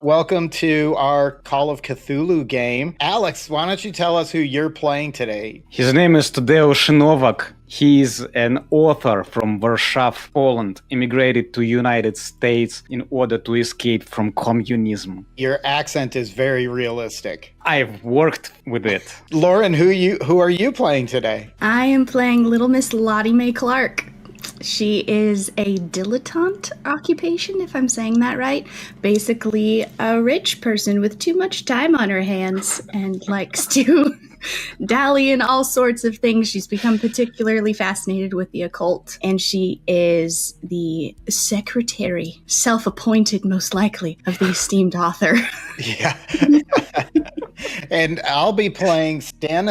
Welcome to our Call of Cthulhu game. Alex, why don't you tell us who you're playing today? His name is Tadeusz Nowak. He is an author from Warsaw, Poland, immigrated to United States in order to escape from communism. Your accent is very realistic. I've worked with it. Lauren, who are you playing today? I am playing Little Miss Lottie Mae Clark. She is a dilettante occupation, if I'm saying that right. Basically, a rich person with too much time on her hands and likes to dally in all sorts of things. She's become particularly fascinated with the occult, and she is the secretary, self-appointed most likely, of the esteemed author. Yeah. And I'll be playing Stan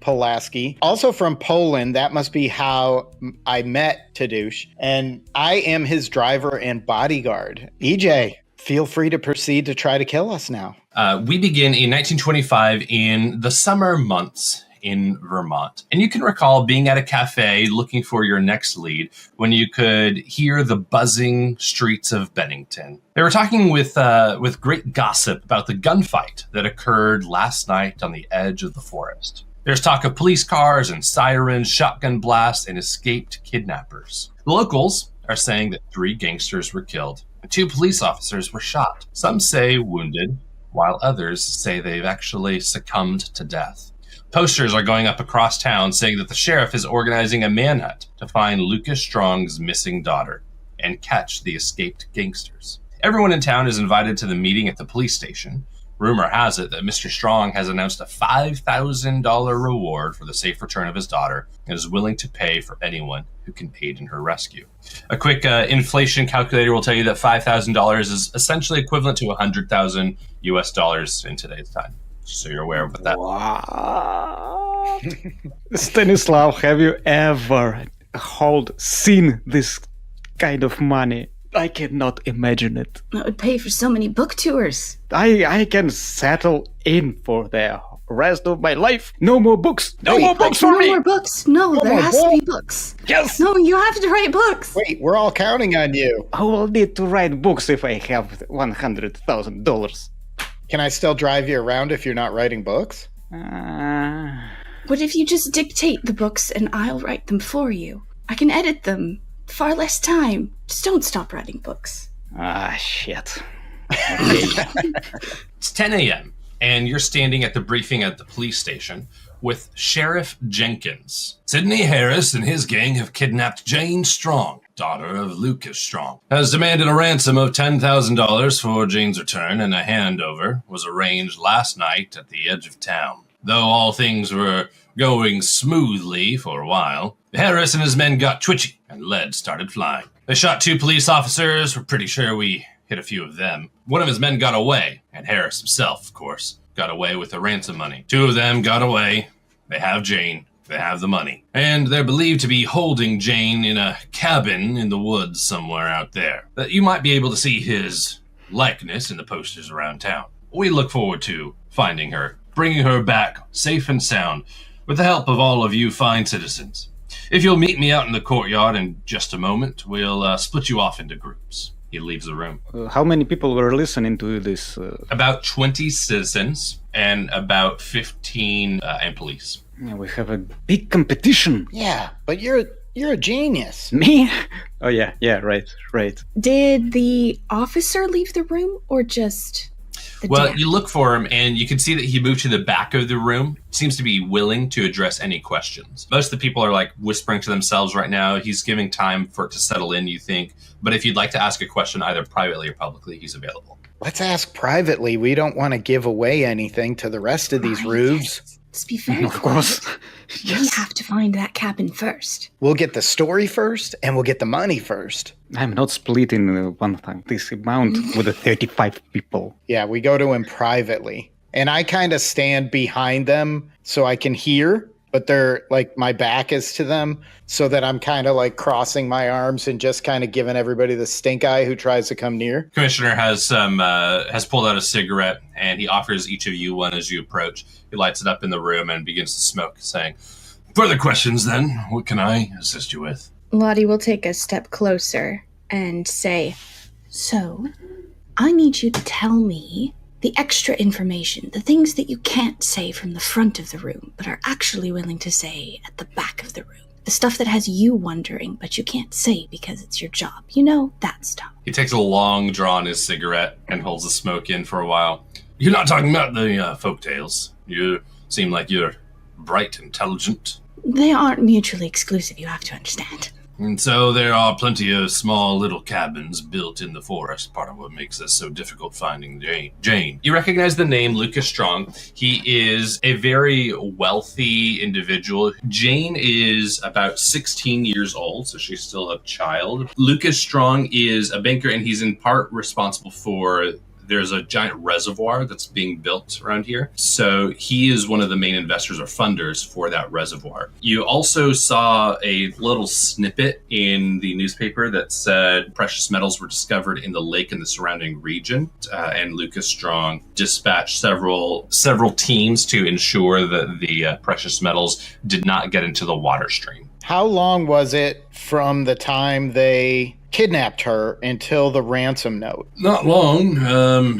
Pulaski, also from Poland. That must be how I met Tadeusz. And I am his driver and bodyguard. EJ, feel free to proceed to try to kill us now. We begin in 1925 in the summer months in Vermont. And you can recall being at a cafe looking for your next lead when you could hear the buzzing streets of Bennington. They were talking with great gossip about the gunfight that occurred last night on the edge of the forest. There's talk of police cars and sirens, shotgun blasts, and escaped kidnappers. The locals are saying that 3 gangsters were killed and 2 police officers were shot. Some say wounded, while others say they've actually succumbed to death. Posters are going up across town saying that the sheriff is organizing a manhunt to find Lucas Strong's missing daughter and catch the escaped gangsters. Everyone in town is invited to the meeting at the police station. Rumor has it that Mr. Strong has announced a $5,000 reward for the safe return of his daughter and is willing to pay for anyone who can aid in her rescue. A quick inflation calculator will tell you that $5,000 is essentially equivalent to $100,000 US in today's time. So you're aware of what that. Wow. Stanislav, have you ever seen this kind of money? I cannot imagine it. That would pay for so many book tours. I can settle in for the rest of my life. No more books. No more books for me. No more books. No, there has to be books. Yes. No, you have to write books. Wait, we're all counting on you. I will need to write books if I have $100,000. Can I still drive you around if you're not writing books? What if you just dictate the books and I'll write them for you? I can edit them. Far less time. Just don't stop writing books. Shit. Okay. It's 10 a.m. and you're standing at the briefing at the police station with Sheriff Jenkins. Sidney Harris and his gang have kidnapped Jane Strong, daughter of Lucas Strong, has demanded a ransom of $10,000 for Jane's return, and a handover was arranged last night at the edge of town. Though all things were going smoothly for a while, Harris and his men got twitchy and lead started flying. They shot 2 police officers. We're pretty sure we hit a few of them. One of his men got away, and Harris himself, of course, got away with the ransom money. 2 of them got away. They have Jane. They have the money. And they're believed to be holding Jane in a cabin in the woods somewhere out there. That you might be able to see his likeness in the posters around town. We look forward to finding her, bringing her back safe and sound, with the help of all of you fine citizens. If you'll meet me out in the courtyard in just a moment, we'll split you off into groups. He leaves the room. How many people were listening to this? About 20 citizens and about 15 and police. Yeah, we have a big competition. Yeah, but you're a genius. Me? Oh yeah, right. Did the officer leave the room or just the dad? You look for him and you can see that he moved to the back of the room. Seems to be willing to address any questions. Most of the people are like whispering to themselves right now. He's giving time for it to settle in, you think. But if you'd like to ask a question either privately or publicly, he's available. Let's ask privately. We don't want to give away anything to the rest of these rubes. Let's be fair. Of course. We have to find that cabin first. We'll get the story first, and we'll get the money first. I'm not splitting one time this amount with the 35 people. Yeah, we go to him privately. And I kind of stand behind them so I can hear, but they're like, my back is to them, so that I'm kind of like crossing my arms and just kind of giving everybody the stink eye who tries to come near. Commissioner has pulled out a cigarette and he offers each of you one as you approach. He lights it up in the room and begins to smoke, saying, "Further questions then? What can I assist you with?" Lottie will take a step closer and say, "So, I need you to tell me the extra information, the things that you can't say from the front of the room, but are actually willing to say at the back of the room. The stuff that has you wondering, but you can't say because it's your job. You know, that stuff. He takes a long draw on his cigarette and holds the smoke in for a while. You're not talking about the folk tales. You seem like you're bright, intelligent. They aren't mutually exclusive, you have to understand. And so there are plenty of small little cabins built in the forest, part of what makes us so difficult finding Jane. You recognize the name Lucas Strong. He is a very wealthy individual. Jane is about 16 years old, so she's still a child. Lucas Strong is a banker, and he's in part responsible for... There's a giant reservoir that's being built around here. So he is one of the main investors or funders for that reservoir. You also saw a little snippet in the newspaper that said precious metals were discovered in the lake and the surrounding region. And Lucas Strong dispatched several teams to ensure that the precious metals did not get into the water stream. How long was it from the time they kidnapped her until the ransom note? Not long.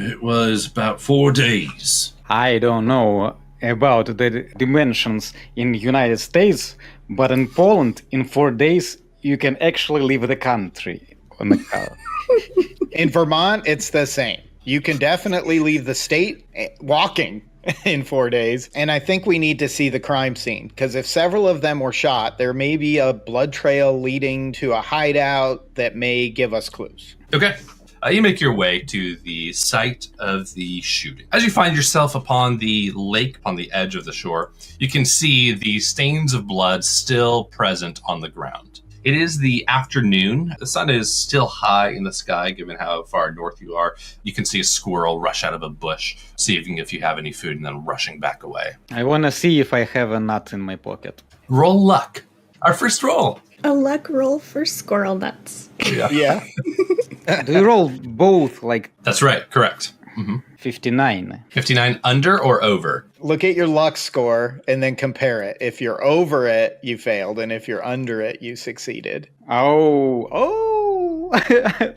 It was about 4 days. I don't know about the dimensions in the United States, but in Poland, in 4 days, you can actually leave the country on the car. In Vermont, it's the same. You can definitely leave the state walking in 4 days. And I think we need to see the crime scene, because if several of them were shot, there may be a blood trail leading to a hideout that may give us clues. Okay. You make your way to the site of the shooting. As you find yourself upon the lake, upon the edge of the shore, you can see the stains of blood still present on the ground. It is the afternoon. The sun is still high in the sky, given how far north you are. You can see a squirrel rush out of a bush, seeing if you have any food, and then rushing back away. I want to see if I have a nut in my pocket. Roll luck. Our first roll. A luck roll for squirrel nuts. Yeah. Do you roll both, like... That's right, correct. 59. 59 under or over? Look at your luck score and then compare it. If you're over it, you failed. And if you're under it, you succeeded. Oh,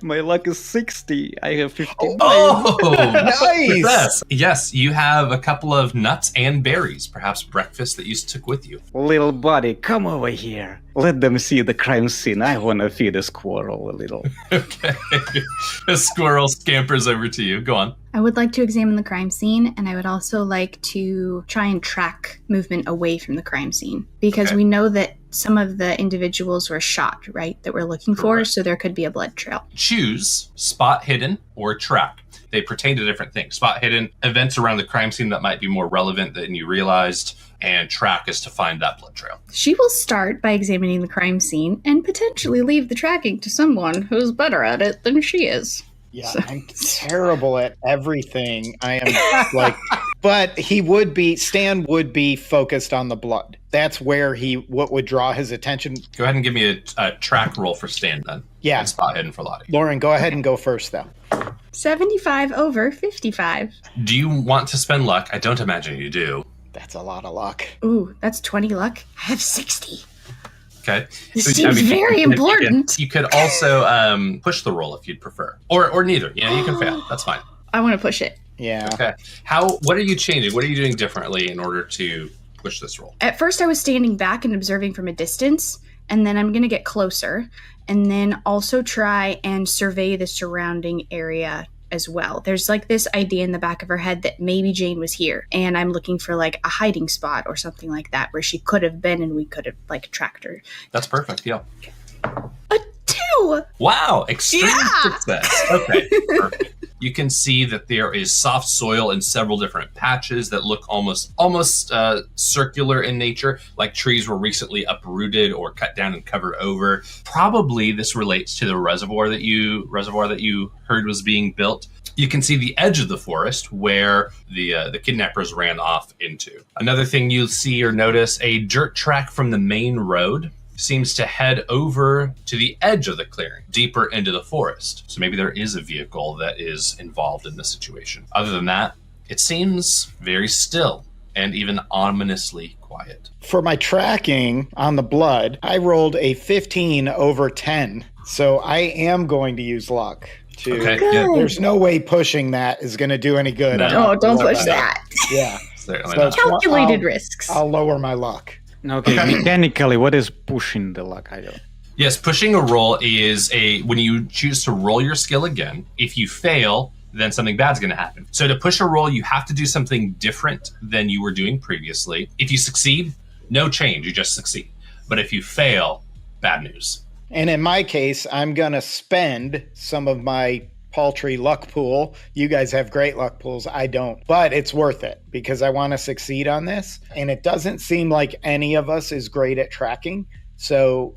my luck is 60. I have 59. Oh, Nice. Yes, you have a couple of nuts and berries, perhaps breakfast that you took with you. Little buddy, come over here. Let them see the crime scene. I want to feed a squirrel a little. Okay. A squirrel scampers over to you. Go on. I would like to examine the crime scene, and I would also like to try and track movement away from the crime scene, because we know that some of the individuals were shot, right, that we're looking for, Correct. so there could be a blood trail. Choose spot hidden or track. They pertain to different things. Spot hidden, events around the crime scene that might be more relevant than you realized, and track is to find that blood trail. She will start by examining the crime scene and potentially leave the tracking to someone who's better at it than she is. Yeah, I'm terrible at everything. I am like, but Stan would be focused on the blood. That's where what would draw his attention. Go ahead and give me a track roll for Stan then. Yeah. And spot hidden for Lottie. Lauren, go ahead and go first, though. 75 over 55. Do you want to spend luck? I don't imagine you do. That's a lot of luck. Ooh, that's 20 luck. I have 60. Okay. This seems very important. You could also push the roll if you'd prefer. Or neither. Yeah, you can fail. That's fine. I want to push it. Yeah. Okay. What are you changing? What are you doing differently in order to push this roll? At first, I was standing back and observing from a distance, and then I'm going to get closer, and then also try and survey the surrounding area as well. There's like this idea in the back of her head that maybe Jane was here, and I'm looking for like a hiding spot or something like that where she could have been and we could have like tracked her. That's perfect. Yeah. A 2! Wow. Extreme success. Okay. Perfect. You can see that there is soft soil in several different patches that look almost circular in nature, like trees were recently uprooted or cut down and covered over. Probably this relates to the reservoir that you heard was being built. You can see the edge of the forest where the kidnappers ran off into. Another thing you'll see or notice, a dirt track from the main road seems to head over to the edge of the clearing, deeper into the forest. So maybe there is a vehicle that is involved in this situation. Other than that, it seems very still and even ominously quiet. For my tracking on the blood, I rolled a 15 over 10. So I am going to use luck. to. Okay. Good. Yeah. There's no way pushing that is going to do any good. No. Oh, don't push No. that. Yeah. Certainly So not. Calculated risks. I'll lower my luck. Okay, mechanically, what is pushing the luck? I don't. Yes, pushing a roll is when you choose to roll your skill again. If you fail, then something bad's going to happen. So to push a roll, you have to do something different than you were doing previously. If you succeed, no change, you just succeed. But if you fail, bad news. And in my case, I'm going to spend some of my paltry luck pool. You guys have great luck pools. I don't. But it's worth it because I want to succeed on this. And it doesn't seem like any of us is great at tracking. So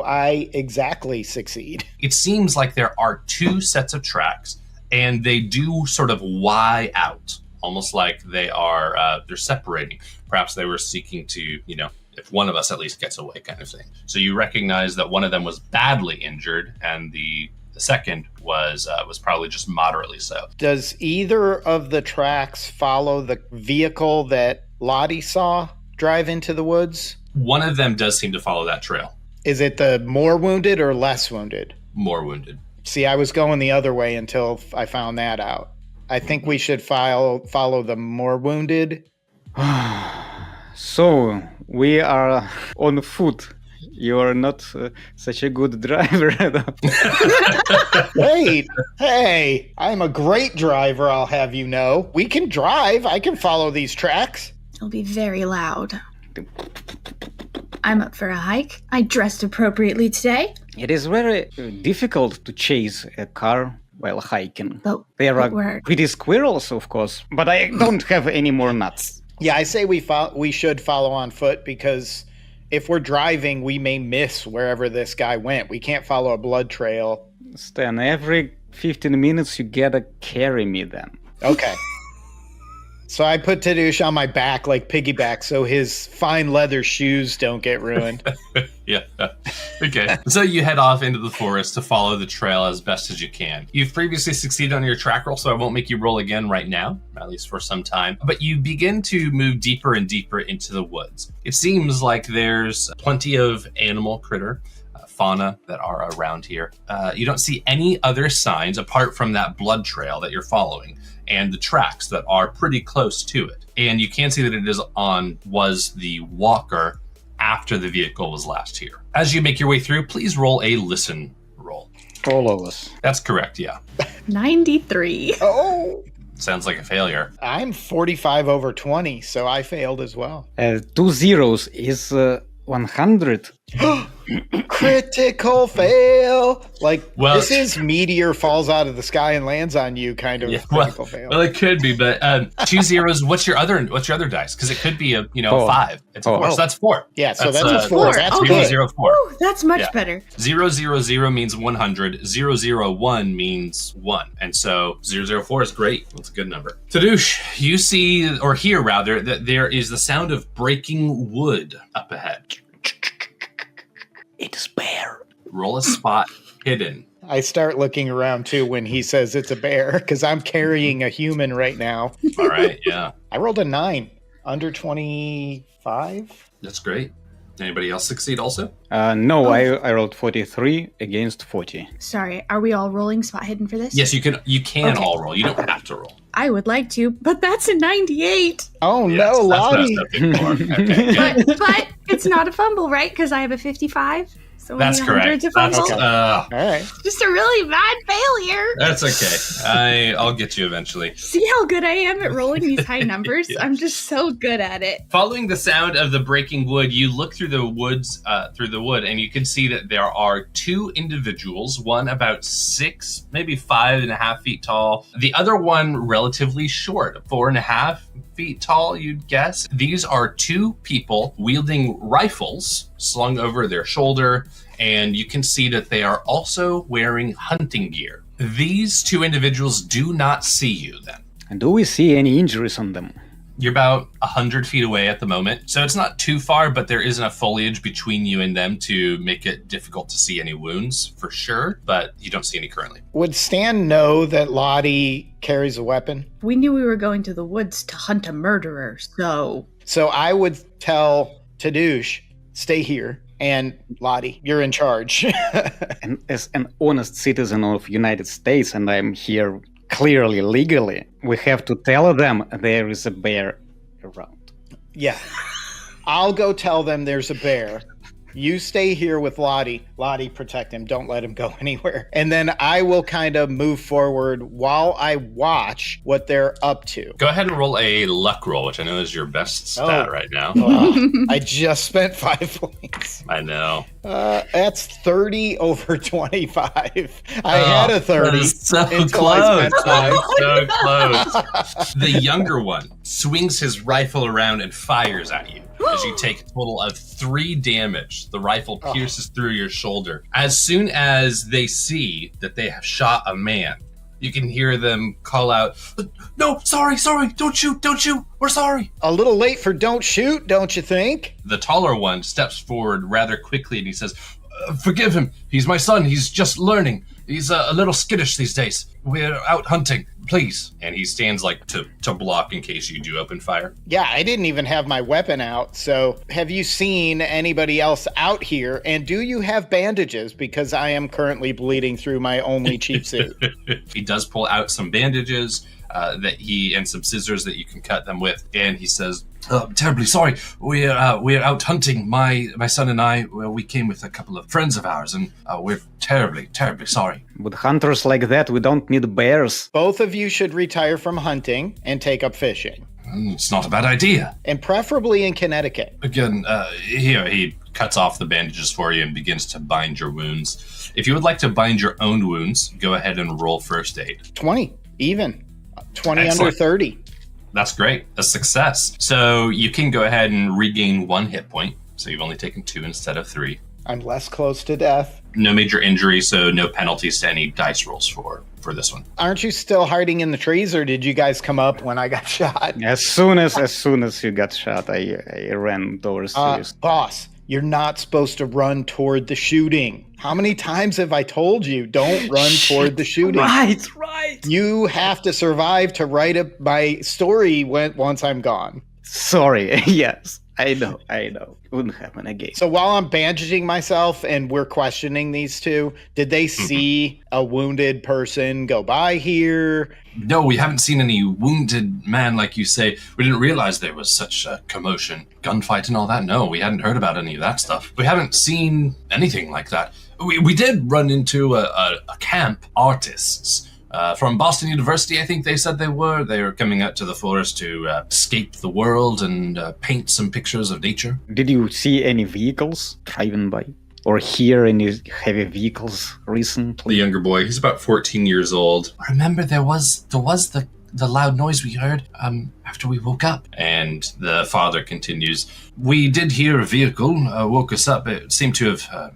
I exactly succeed. It seems like there are two sets of tracks, and they do sort of Y out, almost like they're separating. Perhaps they were seeking to, if one of us at least gets away kind of thing. So you recognize that one of them was badly injured, and the second was probably just moderately so. Does either of the tracks follow the vehicle that Lottie saw drive into the woods? One of them does seem to follow that trail. Is it the more wounded or less wounded? More wounded. See, I was going the other way until I found that out. I think we should follow the more wounded. So, we are on foot. You are not such a good driver. Wait, hey, I'm a great driver, I'll have you know. We can drive. I can follow these tracks. It'll be very loud. I'm up for a hike. I dressed appropriately today. It is very difficult to chase a car while hiking. But There but are we're- pretty squirrels, of course, but I don't have any more nuts. Yeah, I say we should follow on foot because if we're driving, we may miss wherever this guy went. We can't follow a blood trail. Stan, every 15 minutes you gotta carry me then. Okay. So I put Tadeusz on my back like piggyback so his fine leather shoes don't get ruined. Yeah. Okay. So you head off into the forest to follow the trail as best as you can. You've previously succeeded on your track roll, so I won't make you roll again right now, at least for some time. But you begin to move deeper and deeper into the woods. It seems like there's plenty of animal critter, fauna that are around here. You don't see any other signs apart from that blood trail that you're following and the tracks that are pretty close to it. And you can see that it was the walker after the vehicle was last here. As you make your way through, please roll a listen roll. All of us. That's correct, yeah. 93. Oh, Sounds like a failure. I'm 45 over 20, so I failed as well. 2 zeros is 100. Critical fail. Like, Well- this is meteor falls out of the sky and lands on you kind of Yeah, critical fail. Well, it could be, but 2 zeros. What's your other dice? Because it could be a 5. It's a 4, so that's 4. Yeah, so that's a four. 4. That's Okay. good. 0, 4. Ooh, that's much Yeah. better. 000 means 100. 001 means 1. And so 004 is great. That's a good number. Tadeusz, you see, or hear rather, that there is the sound of breaking wood up ahead. It's bear. Roll a spot hidden. I start looking around too when he says it's a bear because I'm carrying a human right now. All right, yeah. I rolled a 9, under 25. That's great. Anybody else succeed also? No, I rolled 43 against 40. Sorry, are we all rolling spot hidden for this? Yes, you can Okay. all roll. You don't have to roll. I would like to, but that's a 98. Oh Yes, no, that's what I was Lottie. hoping for. Okay, yeah. But it's not a fumble, right? Because I have a 55. So That's only 100 correct. to That's, fumble. All right. Just a really bad failure. that's okay. I'll get you eventually. See how good I am at rolling these high numbers? Yeah. I'm just so good at it. Following the sound of the breaking wood, you look through the woods, and you can see that there are 2 individuals. One about 6, maybe 5.5 feet tall. The other one relatively short, 4.5 feet tall, you'd guess. These are 2 people wielding rifles slung over their shoulder, and you can see that they are also wearing hunting gear. These 2 individuals do not see you then. And do we see any injuries on them? You're about 100 feet away at the moment, so it's not too far, but there is enough foliage between you and them to make it difficult to see any wounds for sure, but you don't see any currently. Would Stan know that Lottie carries a weapon? We knew we were going to the woods to hunt a murderer, so So I would tell Tadeusz, stay here, And Lottie, you're in charge. And as an honest citizen of United States, and I'm here clearly legally, we have to tell them there is a bear around. Yeah. I'll go tell them there's a bear. You stay here with Lottie. Lottie, protect him. Don't let him go anywhere. And then I will kind of move forward while I watch what they're up to. Go ahead and roll a luck roll, which I know is your best stat right now. I just spent 5 points. I know. That's 30 over 25. I had a 30. That is so close. So close. The younger one swings his rifle around and fires at you. As you take a total of 3 damage, the rifle pierces through your shoulder. As soon as they see that they have shot a man, you can hear them call out, "No, sorry, don't shoot, we're sorry." A little late for don't shoot, don't you think? The taller one steps forward rather quickly and he says, "Forgive him, he's my son, he's just learning. He's a little skittish these days. We're out hunting, please." And he stands like to block in case you do open fire. Yeah, I didn't even have my weapon out. So have you seen anybody else out here? And do you have bandages? Because I am currently bleeding through my only cheap suit. He does pull out some bandages and some scissors that you can cut them with. And he says, "Terribly sorry. We're out hunting. My son and I, we came with a couple of friends of ours, and we're terribly sorry." With hunters like that, we don't need bears. Both of you should retire from hunting and take up fishing. It's not a bad idea. And preferably in Connecticut. Again, here, he cuts off the bandages for you and begins to bind your wounds. If you would like to bind your own wounds, go ahead and roll first aid. 20, even. 20 Excellent. under 30. That's great. A success. So you can go ahead and regain 1 hit point. So you've only taken 2 instead of 3. I'm less close to death. No major injury, so no penalties to any dice rolls for this one. Aren't you still hiding in the trees, or did you guys come up when I got shot? As soon as you got shot, I ran towards you. Boss, you're not supposed to run toward the shooting. How many times have I told you, don't run toward the shooting? Right. You have to survive to write my story once I'm gone. Sorry, yes. I know. Wouldn't happen again. So while I'm bandaging myself and we're questioning these two, did they see a wounded person go by here? No, we haven't seen any wounded man like you say. We didn't realize there was such a commotion. Gunfight and all that. No, we hadn't heard about any of that stuff. We haven't seen anything like that. We did run into a camp artists. From Boston University, I think they said they were. They were coming out to the forest to escape the world and paint some pictures of nature. Did you see any vehicles driving by? Or hear any heavy vehicles recently? The younger boy, he's about 14 years old. I remember there was the loud noise we heard after we woke up. And the father continues, "We did hear a vehicle woke us up. It seemed to have,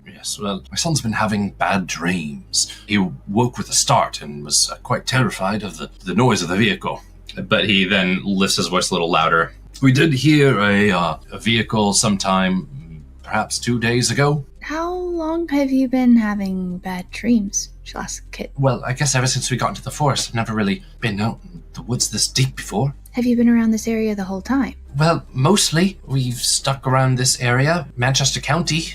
my son's been having bad dreams. He woke with a start and was quite terrified of the noise of the vehicle." But he then lifts his voice a little louder. "We did hear a vehicle sometime, perhaps 2 days ago." How long have you been having bad dreams? She'll ask the kid. "Well, I guess ever since we got into the forest. I've never really been out in the woods this deep before." Have you been around this area the whole time? "Well, mostly. We've stuck around this area, Manchester County,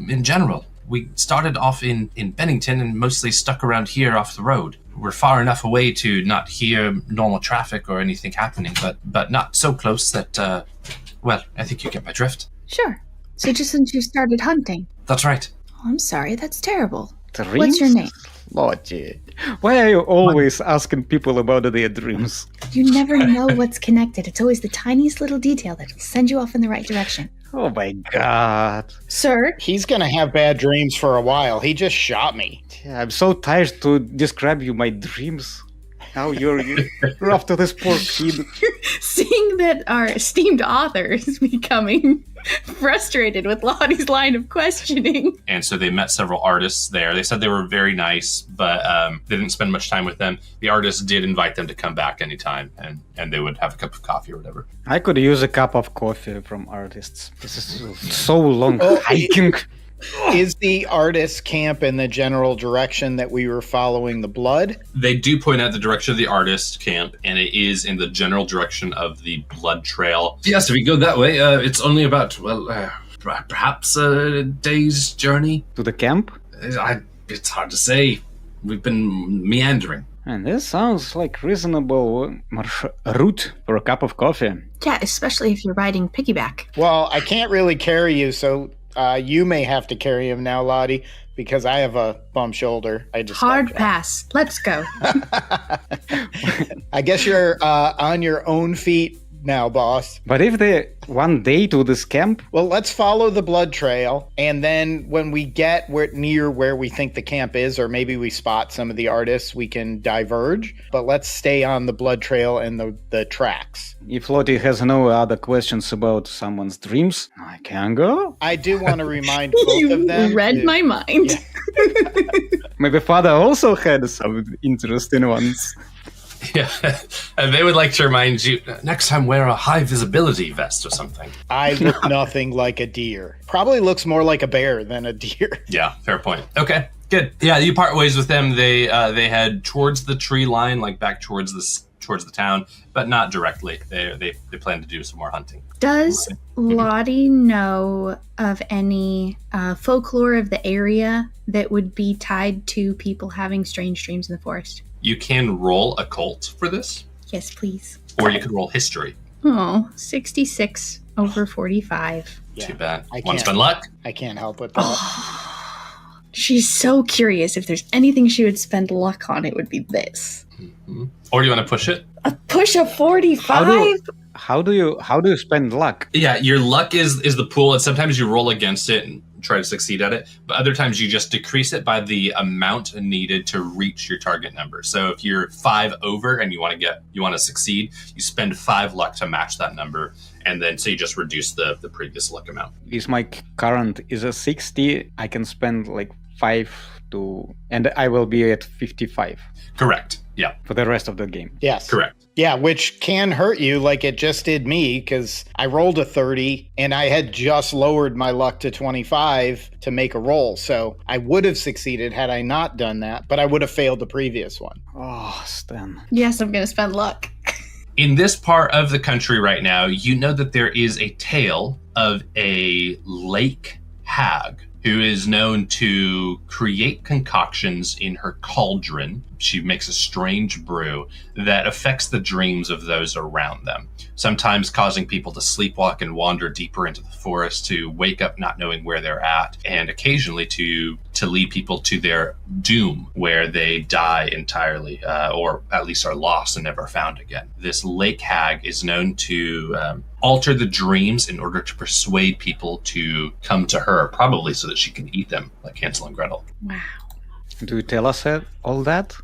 in general. We started off in Bennington and mostly stuck around here off the road. We're far enough away to not hear normal traffic or anything happening, but not so close that, I think you get my drift." Sure. So just since you started hunting? "That's right." Oh, I'm sorry, that's terrible. Dreams? What's your name? Lottie. Why are you always asking people about their dreams? You never know what's connected. It's always the tiniest little detail that'll send you off in the right direction. Oh my god. Sir? He's going to have bad dreams for a while. He just shot me. Yeah, I'm so tired to describe you my dreams. Now you're after this poor kid. Seeing that our esteemed author is becoming frustrated with Lottie's line of questioning. And so they met several artists there. They said they were very nice, but they didn't spend much time with them. The artists did invite them to come back anytime, and they would have a cup of coffee or whatever. I could use a cup of coffee from artists. This is so long hiking. Is the artist camp in the general direction that we were following the blood? They do point out the direction of the artist camp, and it is in the general direction of the blood trail. Yes, if you go that way, it's only about, Perhaps a day's journey. To the camp? It's hard to say. We've been meandering. And this sounds like reasonable route for a cup of coffee. Yeah, especially if you're riding piggyback. Well, I can't really carry you, so you may have to carry him now, Lottie, because I have a bum shoulder. I just Hard pass. Let's go. I guess you're on your own feet now, boss. But if they one day to this camp? Well, let's follow the blood trail, and then when we get near where we think the camp is, or maybe we spot some of the artists, we can diverge. But let's stay on the blood trail and the tracks. If Lottie has no other questions about someone's dreams, I can go. I do want to remind both of them. You read my mind. Yeah. Maybe father also had some interesting ones. Yeah, and they would like to remind you, next time wear a high visibility vest or something. I look nothing like a deer. Probably looks more like a bear than a deer. Yeah, fair point. Okay, good. Yeah, you part ways with them. They head towards the tree line, like back towards the town, but not directly. They plan to do some more hunting. Does Lottie know of any folklore of the area that would be tied to people having strange dreams in the forest? You can roll occult for this, Yes, please. or you could roll history. Oh, 66 over 45. Yeah, Too bad. I Want can't- to spend luck? I can't help with that. She's so curious. If there's anything she would spend luck on, it would be this. Or do you want to push it? A push of 45? How do you spend luck? Yeah, your luck is the pool, and sometimes you roll against it and try to succeed at it, but other times you just decrease it by the amount needed to reach your target number. So if you're 5 over and you want to succeed, you spend 5 luck to match that number, and then so you just reduce the previous luck amount. If my current is a 60, I can spend like 5 and I will be at 55 Correct. Yeah. for the rest of the game. Yes. Correct. Yeah, which can hurt you like it just did me, because I rolled a 30 and I had just lowered my luck to 25 to make a roll. So I would have succeeded had I not done that, but I would have failed the previous one. Oh, Stan. Yes, I'm going to spend luck. In this part of the country right now, you know that there is a tale of a lake hag who is known to create concoctions in her cauldron. She makes a strange brew that affects the dreams of those around them, sometimes causing people to sleepwalk and wander deeper into the forest, to wake up not knowing where they're at, and occasionally to lead people to their doom, where they die entirely, or at least are lost and never found again. This lake hag is known to alter the dreams in order to persuade people to come to her, probably so that she can eat them, like Hansel and Gretel. Wow. Do you tell us all that?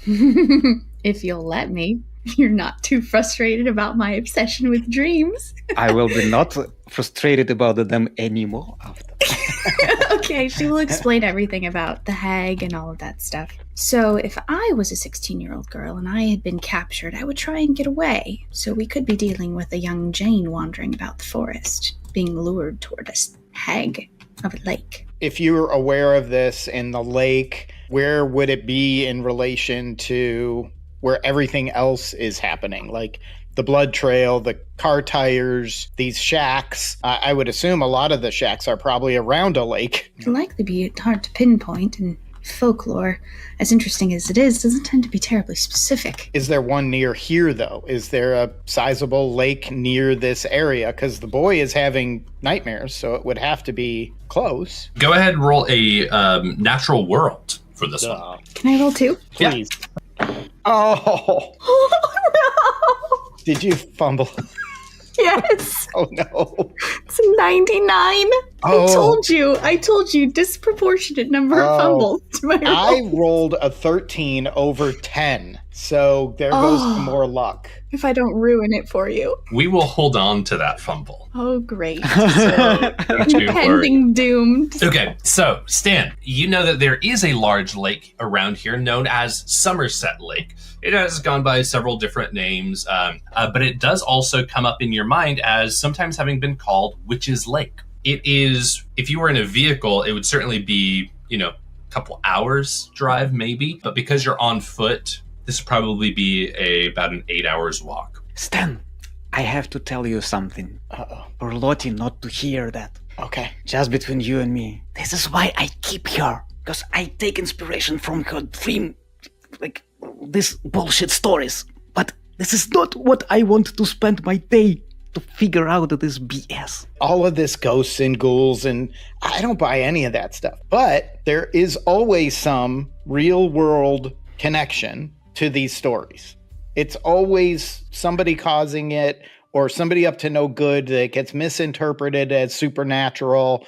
If you'll let me. You're not too frustrated about my obsession with dreams. I will be not frustrated about them anymore after. Okay, she will explain everything about the hag and all of that stuff. So if I was a 16-year-old girl and I had been captured, I would try and get away. So we could be dealing with a young Jane wandering about the forest, being lured toward a hag of a lake. If you were aware of this in the lake, where would it be in relation to where everything else is happening? Like the blood trail, the car tires, these shacks. I would assume a lot of the shacks are probably around a lake. It'll likely be hard to pinpoint, and folklore, as interesting as it is, doesn't tend to be terribly specific. Is there one near here, though? Is there a sizable lake near this area? Because the boy is having nightmares, so it would have to be close. Go ahead and roll a natural world for this one. Can I roll 2? Please. Oh, Oh did you fumble? no! Yes! Oh, no. It's 99! Oh. I told you, disproportionate number of Oh. fumbles to my I roll. rolled a 13 over 10, so there goes Oh. some more luck. If I don't ruin it for you. We will hold on to that fumble. Oh, great. Don't you worry. Impending doom. Okay, so Stan, you know that there is a large lake around here known as Somerset Lake. It has gone by several different names, but it does also come up in your mind as sometimes having been called Witch's Lake. It is, if you were in a vehicle, it would certainly be, a couple hours drive maybe, but because you're on foot, this would probably be about an 8 hours walk. Stan, I have to tell you something. Uh-oh. For Lottie not to hear that. Okay. Just between you and me. This is why I keep her. Because I take inspiration from her dream, like, these bullshit stories. But this is not what I want to spend my day to figure out this BS. All of this ghosts and ghouls, and I don't buy any of that stuff. But there is always some real world connection to these stories. It's always somebody causing it or somebody up to no good that gets misinterpreted as supernatural.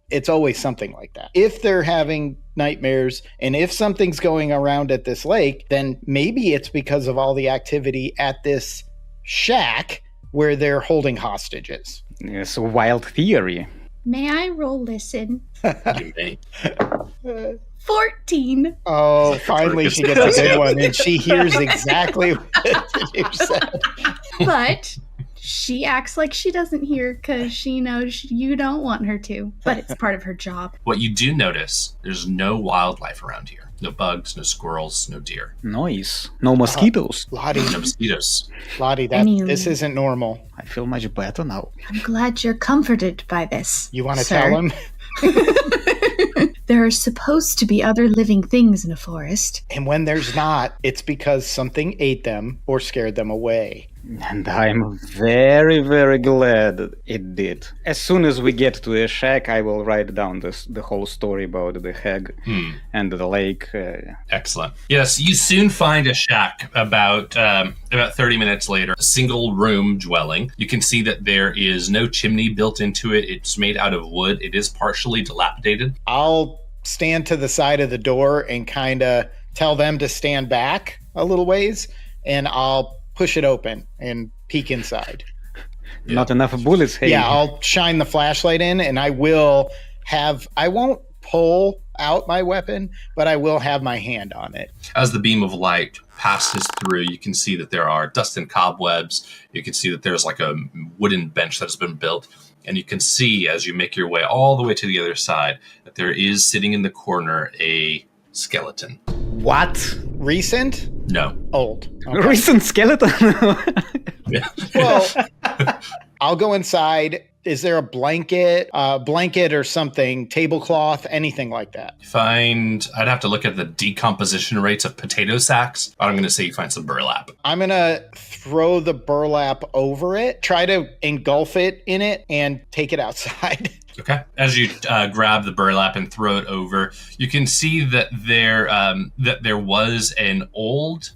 It's always something like that. If they're having nightmares and if something's going around at this lake, then maybe it's because of all the activity at this shack where they're holding hostages. It's a wild theory. May I roll listen? You may. 14. Oh, finally she gets a good one and she hears exactly what you said. But she acts like she doesn't hear because she knows you don't want her to. But it's part of her job. What you do notice, there's no wildlife around here. No bugs, no squirrels, no deer. Noise. No mosquitoes. Lottie, No mosquitoes. This isn't normal. I feel much better now. I'm glad you're comforted by this. You want to sir. tell him? There are supposed to be other living things in a forest. And when there's not, it's because something ate them or scared them away. And I'm very, very glad it did. As soon as we get to the shack, I will write down the whole story about the hag and the lake. Excellent. Yes, you soon find a shack about 30 minutes later, a single room dwelling. You can see that there is no chimney built into it. It's made out of wood. It is partially dilapidated. I'll stand to the side of the door and kind of tell them to stand back a little ways, and I'll push it open and peek inside. Yeah. Not enough bullets. Hey. Yeah, I'll shine the flashlight in, and I won't pull out my weapon, but I will have my hand on it. As the beam of light passes through, you can see that there are dust and cobwebs. You can see that there's like a wooden bench that has been built. And you can see, as you make your way all the way to the other side, that there is sitting in the corner a skeleton. What? Recent? No. Old. Okay. Recent skeleton. Yeah. Well, I'll go inside. Is there a blanket or something, tablecloth, anything like that? I'd have to look at the decomposition rates of potato sacks, but I'm going to say you find some burlap. I'm going to throw the burlap over it, try to engulf it in it, and take it outside. Okay. As you grab the burlap and throw it over, you can see that there was an old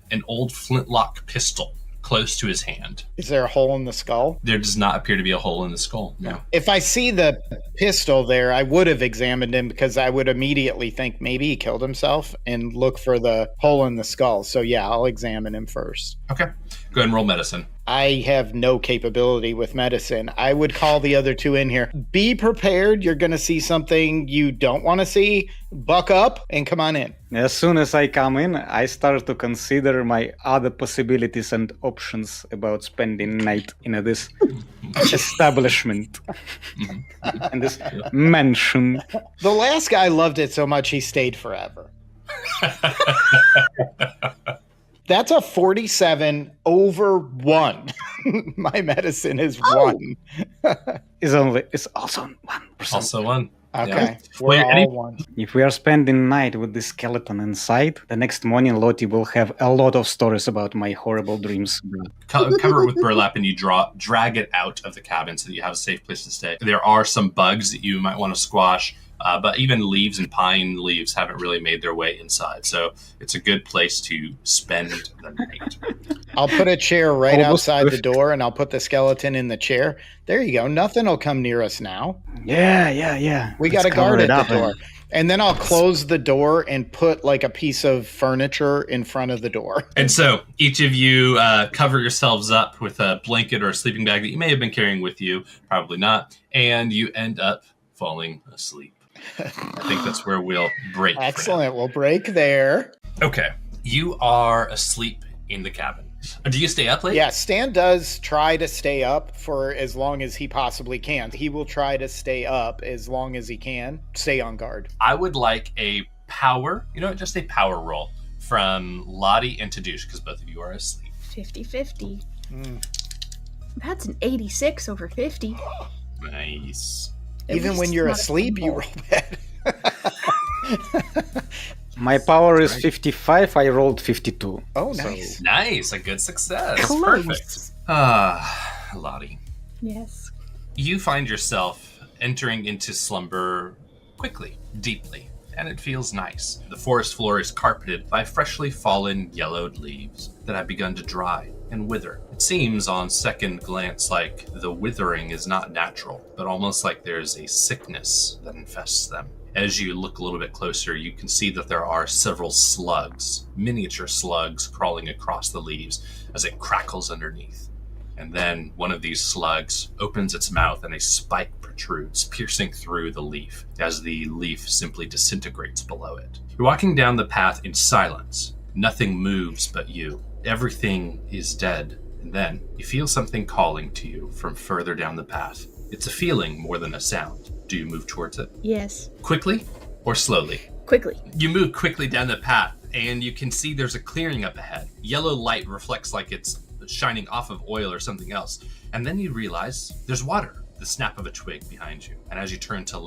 flintlock pistol close to his hand. Is there a hole in the skull? There does not appear to be a hole in the skull. No. If I see the pistol there, I would have examined him because I would immediately think maybe he killed himself and look for the hole in the skull. So yeah, I'll examine him first. Okay. Go ahead and roll medicine. I have no capability with medicine. I would call the other two in here. Be prepared. You're going to see something you don't want to see. Buck up and come on in. As soon as I come in, I start to consider my other possibilities and options about spending night in this establishment and this mansion. The last guy loved it so much he stayed forever. That's a 47 over 1. My medicine is 1. It's also 1%. Also 1. Okay. Yeah. We're all 1. If we are spending night with this skeleton inside, the next morning Lottie will have a lot of stories about my horrible dreams. Cover it with burlap and you drag it out of the cabin so that you have a safe place to stay. There are some bugs that you might want to squash. But even leaves and pine leaves haven't really made their way inside. So it's a good place to spend the night. I'll put a chair right outside the door and I'll put the skeleton in the chair. There you go. Nothing will come near us now. Yeah. We got a guard at the door. And then I'll close the door and put like a piece of furniture in front of the door. And so each of you cover yourselves up with a blanket or a sleeping bag that you may have been carrying with you. Probably not. And you end up falling asleep. I think that's where we'll break. Excellent. We'll break there. Okay. You are asleep in the cabin. Do you stay up late? Yeah, Stan does try to stay up for as long as he possibly can. He will try to stay up as long as he can. Stay on guard. I would like a power, just a power roll from Lottie and Tadush, because both of you are asleep. 50-50. That's an 86 over 50. Nice. Even least when you're it's not a asleep, you fumble. roll bad. My power is 55. I rolled 52. Oh, So- nice. Nice, a good success. Close. Perfect. Lottie. Yes. You find yourself entering into slumber quickly, deeply, and it feels nice. The forest floor is carpeted by freshly fallen yellowed leaves that have begun to dry and wither. It seems on second glance like the withering is not natural, but almost like there's a sickness that infests them. As you look a little bit closer, you can see that there are several slugs, miniature slugs, crawling across the leaves as it crackles underneath. And then one of these slugs opens its mouth and a spike protrudes, piercing through the leaf as the leaf simply disintegrates below it. You're walking down the path in silence. Nothing moves but you. Everything is dead. And then you feel something calling to you from further down the path. It's a feeling more than a sound. Do you move towards it? Yes. Quickly or slowly? Quickly. You move quickly down the path, and you can see there's a clearing up ahead. Yellow light reflects like it's shining off of oil or something else. And then you realize there's water, the snap of a twig behind you. And as you turn to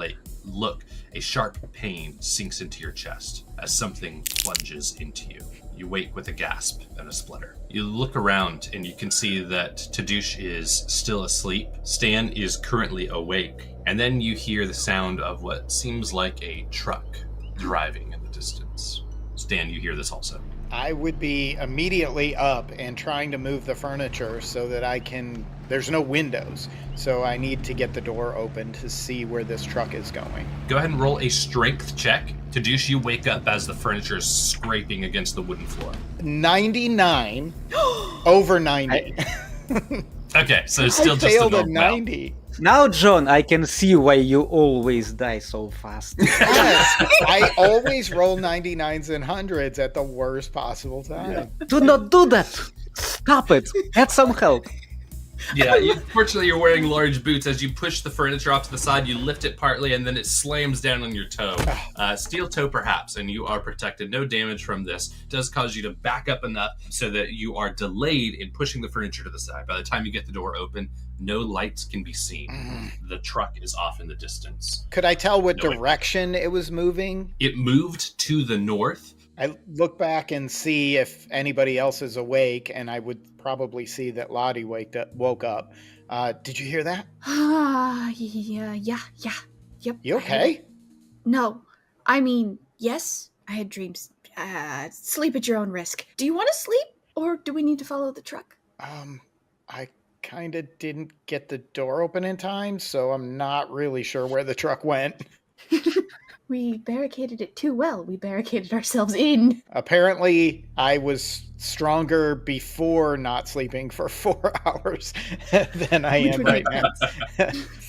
look, a sharp pain sinks into your chest as something plunges into you. You wake with a gasp and a splutter. You look around and you can see that Tadeusz is still asleep. Stan is currently awake. And then you hear the sound of what seems like a truck driving in the distance. Stan, you hear this also. I would be immediately up and trying to move the furniture so that I can... There's no windows, so I need to get the door open to see where this truck is going. Go ahead and roll a strength check. Tadeusz, you wake up as the furniture is scraping against the wooden floor. 99 over 90. Okay, so it's still I just a failed a normal. 90. Now, John, I can see why you always die so fast. Yes, I always roll 99s and 100s at the worst possible time. Do not do that. Stop it. Get some help. Yeah, fortunately you're wearing large boots. As you push the furniture off to the side, you lift it partly, and then it slams down on your toe. Steel toe perhaps, and you are protected. No damage from this. It does cause you to back up enough so that you are delayed in pushing the furniture to the side. By the time you get the door open, no lights can be seen. The truck is off in the distance. Could I tell what No, direction it was moving? It moved to the north. I look back and see if anybody else is awake, and I would probably see that Lottie woke up. Did you hear that? Yeah. Yep. You okay? No. I mean, yes, I had dreams. Sleep at your own risk. Do you want to sleep, or do we need to follow the truck? I kind of didn't get the door open in time, so I'm not really sure where the truck went. We barricaded it too well. We barricaded ourselves in. Apparently, I was stronger before not sleeping for 4 hours than I am right now.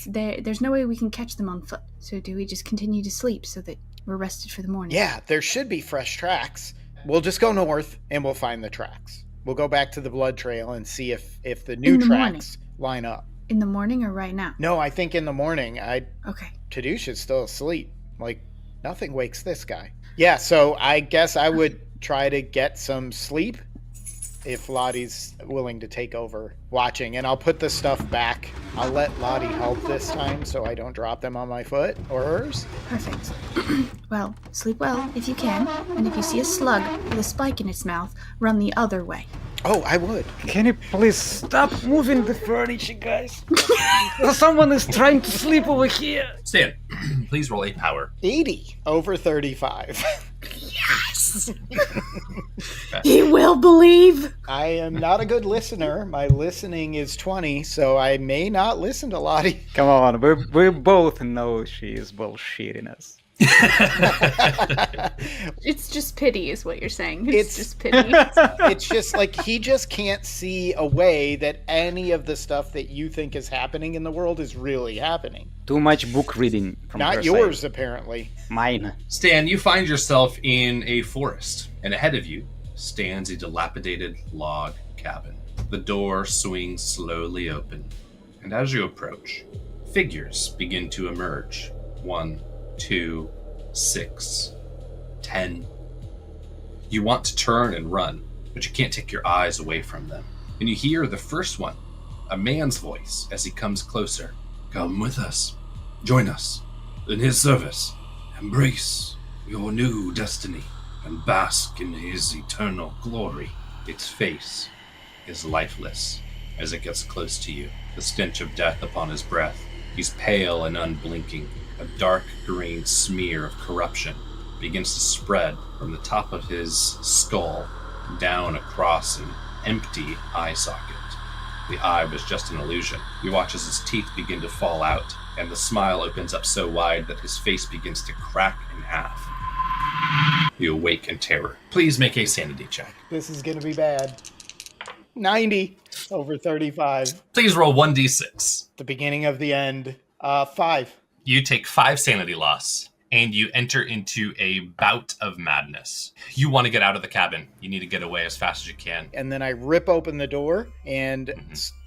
There's no way we can catch them on foot. So do we just continue to sleep so that we're rested for the morning? Yeah, there should be fresh tracks. We'll just go north and we'll find the tracks. We'll go back to the blood trail and see if the new tracks line up. In the morning or right now? No, I think in the morning. Okay. Tadeusz is still asleep. Like, nothing wakes this guy. Yeah, so I guess I would try to get some sleep if Lottie's willing to take over watching. And I'll put the stuff back. I'll let Lottie help this time so I don't drop them on my foot or hers. Perfect. Well, sleep well if you can. And if you see a slug with a spike in its mouth, run the other way. Oh, I would. Can you please stop moving the furniture, guys? Someone is trying to sleep over here. Stan, please roll a power. 80 over 35. Yes! He will believe. I am not a good listener. My listening is 20, so I may not listen to Lottie. Come on, we both know she is bullshitting us. It's just pity is what you're saying. It's It's just pity. It's just like he just can't see a way that any of the stuff that you think is happening in the world is really happening. Too much book reading from her Not yours, side. apparently. Mine. Stan, you find yourself in a forest, and ahead of you stands a dilapidated log cabin. The door swings slowly open, and as you approach, figures begin to emerge. 1, 2, 6, 10. You want to turn and run, but you can't take your eyes away from them. And you hear the first one, a man's voice, as he comes closer. Come with us. Join us in his service. Embrace your new destiny and bask in his eternal glory. Its face is lifeless as it gets close to you, the stench of death upon his breath. He's pale and unblinking. A dark green smear of corruption begins to spread from the top of his skull down across an empty eye socket. The eye was just an illusion. You watch as his teeth begin to fall out, and the smile opens up so wide that his face begins to crack in half. You awake in terror. Please make a sanity check. This is going to be bad. 90 over 35. Please roll 1d6. The beginning of the end. 5. You take 5 sanity loss, and you enter into a bout of madness. You want to get out of the cabin. You need to get away as fast as you can. And then I rip open the door and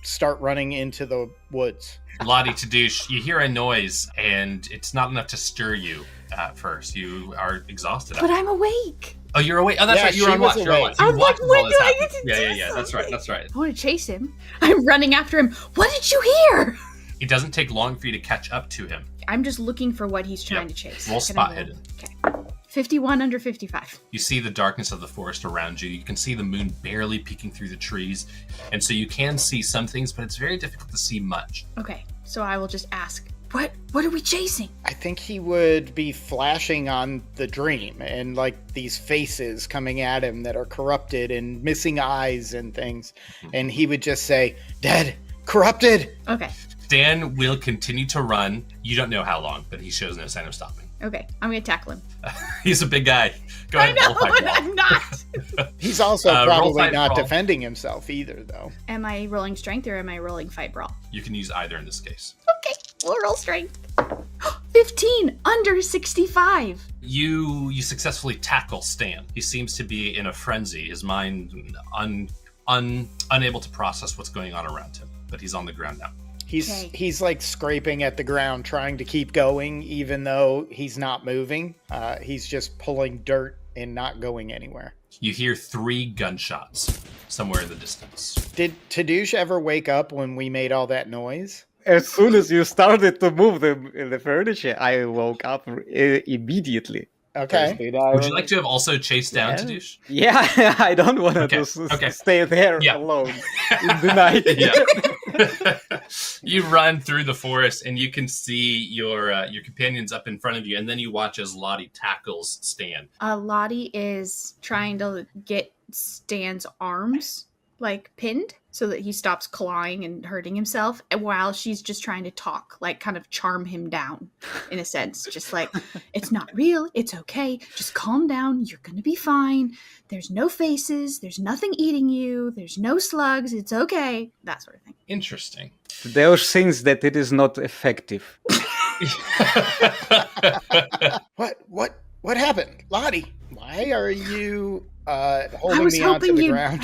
start running into the woods. Lottie, Tadeusz, you hear a noise, and it's not enough to stir you at first. You are exhausted. But I'm awake. Oh, you're awake? Oh, that's Yeah, right. You were she on was watch. You're on awake. watch. I You was watched like, while when this do I happened. get to Yeah, do yeah. That's right. something? That's right. I want to chase him. I'm running after him. What did you hear? It doesn't take long for you to catch up to him. I'm just looking for what he's trying Yep. to chase. Roll Can spot I hidden. Okay. 51 under 55. You see the darkness of the forest around you. You can see the moon barely peeking through the trees. And so you can see some things, but it's very difficult to see much. Okay, so I will just ask, what are we chasing? I think he would be flashing on the dream and like these faces coming at him that are corrupted and missing eyes and things. And he would just say, dead, corrupted. Okay, Dan will continue to run. You don't know how long, but he shows no sign of stopping. okay, I'm gonna tackle him. He's a big guy. Go I ahead know, and roll but fight I'm not. He's also roll probably fight not brawl. defending himself either, though. Am I rolling strength or am I rolling fight brawl? You can use either in this case. Okay, we'll roll strength. 15 under 65. You successfully tackle Stan. He seems to be in a frenzy. His mind unable to process what's going on around him, but he's on the ground now. Okay. He's like scraping at the ground, trying to keep going, even though he's not moving. He's just pulling dirt and not going anywhere. You hear 3 gunshots somewhere in the distance. Did Tadeusz ever wake up when we made all that noise? As soon as you started to move the furniture, I woke up immediately. Okay. Would you like to have also chased down Yeah. Tadeusz? Yeah, I don't want Okay, to okay. stay there Yeah. alone in the night. Yeah. You run through the forest and you can see your companions up in front of you, and then you watch as Lottie tackles Stan. Lottie is trying to get Stan's arms like pinned so that he stops clawing and hurting himself, and while she's just trying to talk, like kind of charm him down in a sense, just like, it's not real, it's okay, just calm down, you're gonna be fine, there's no faces, there's nothing eating you, there's no slugs, it's okay, that sort of thing. Interesting. Those things that it is not effective. What happened? Lottie, why are you I holding was me onto hoping the you'd ground?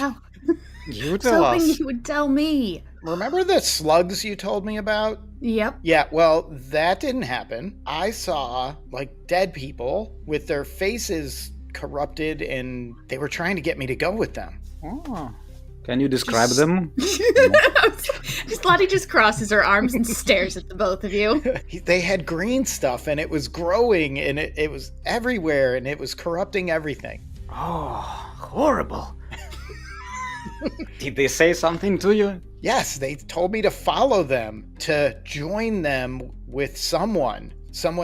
You I was tell hoping us. you would tell me. Remember the slugs you told me about? Yep. Yeah, well, that didn't happen. I saw like dead people with their faces corrupted, and they were trying to get me to go with them. Oh. Can you describe them? Just Lottie just crosses her arms and stares at the both of you. They had green stuff, and it was growing, and it was everywhere, and it was corrupting everything. Oh, horrible. Did they say something to you? Yes, they told me to follow them, to join them with someone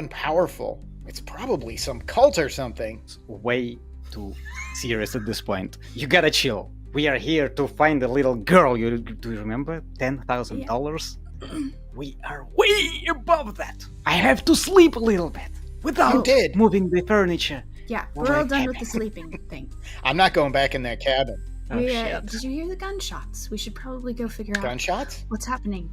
powerful. It's probably some cult or something. Way too serious at this point. You gotta chill. We are here to find a little girl. Do you remember? $10,000? We are way above that. I have to sleep a little bit without You did. moving the furniture. Yeah, Oh we're all my done God. with the sleeping thing. I'm not going back in that cabin. Oh, shit. Did you hear the gunshots? We should probably go figure out Gunshots? what's happening.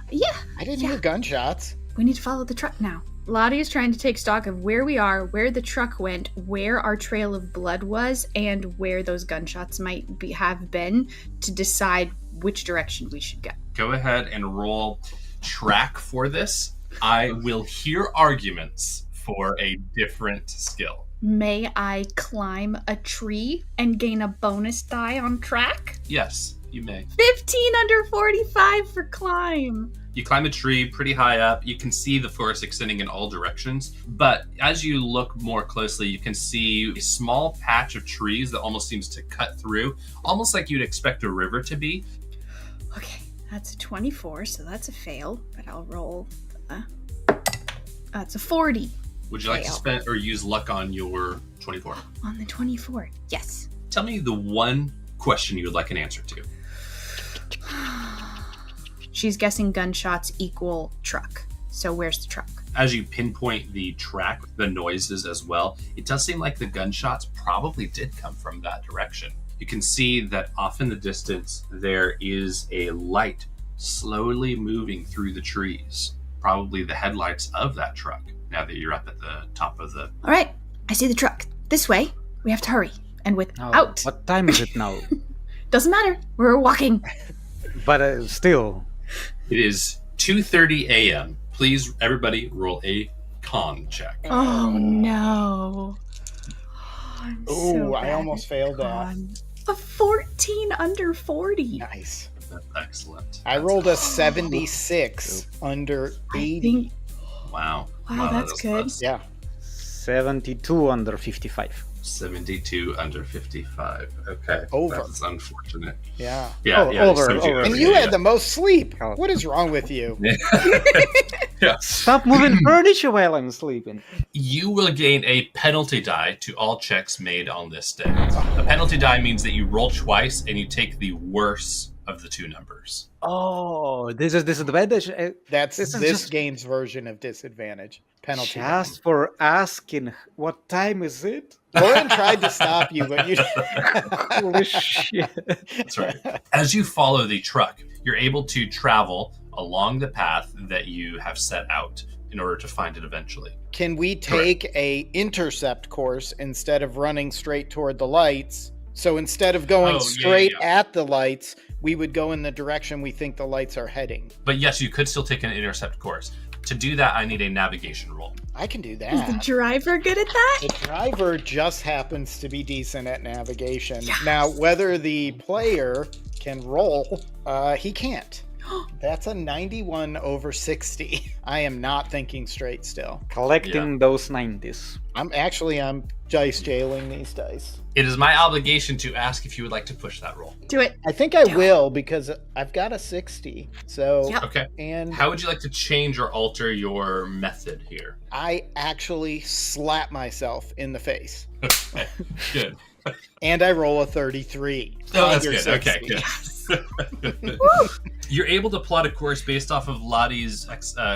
Yeah, I didn't hear gunshots. we need to follow the truck now. Lottie is trying to take stock of where we are, where the truck went, where our trail of blood was, and where those gunshots might have been to decide which direction we should go. Go ahead and roll track for this. I will hear arguments for a different skill. May I climb a tree and gain a bonus die on track? Yes, you may. 15 under 45 for climb. You climb a tree pretty high up. You can see the forest extending in all directions. But as you look more closely, you can see a small patch of trees that almost seems to cut through, almost like you'd expect a river to be. Okay, that's a 24, so that's a fail. But I'll roll. It's a 40. Would you like to Fail. spend or use luck on your 24? On the 24, yes. Tell me the one question you would like an answer to. She's guessing gunshots equal truck. So where's the truck? As you pinpoint the track, the noises as well, it does seem like the gunshots probably did come from that direction. You can see that off in the distance, there is a light slowly moving through the trees. Probably the headlights of that truck, now that you're up at the top of the... All right, I see the truck. This way. We have to hurry. And without... What time is it now? Doesn't matter. We're walking. But still. It is 2:30 a.m. Please, everybody, roll a con check. Oh, no. I'm Ooh, so I bad almost at failed that. con. A 14 under 40. Nice. That's excellent. I rolled a 76 under I 80. think... Wow. Wow, that's is good. close. Yeah. 72 under 55. 72 under 55. Okay. Over. That's unfortunate. Yeah. Yeah, Oh, yeah. over, 72 over. And over, you yeah, had the most sleep. What is wrong with you? yeah. Stop moving furniture while I'm sleeping. You will gain a penalty die to all checks made on this day. A penalty die means that you roll twice and you take the worse of the two numbers. Oh, this is disadvantage. That's This this, is just- game's version of disadvantage. Penalty. Just for asking, what time is it? Lauren tried to stop you, but you. Holy shit. That's right. As you follow the truck, you're able to travel along the path that you have set out in order to find it eventually. Can we take a intercept course instead of running straight toward the lights? So instead of going Oh, yeah, straight yeah. at the lights, we would go in the direction we think the lights are heading. But yes, you could still take an intercept course. To do that, I need a navigation roll. I can do Is the that. driver good at that? The driver just happens to be decent at navigation. Now, whether the player can roll, he can't. That's a 91 over 60. I am not thinking straight still. Collecting those 90s. I'm dice jailing these dice. It is my obligation to ask if you would like to push that roll. Do it. I think I will because I've got a 60. So, Yep. Okay. and How would you like to change or alter your method here? I actually slap myself in the face. Okay, good. And I roll a 33. Oh, that's Under good. Okay, 60. good. You're able to plot a course based off of Lottie's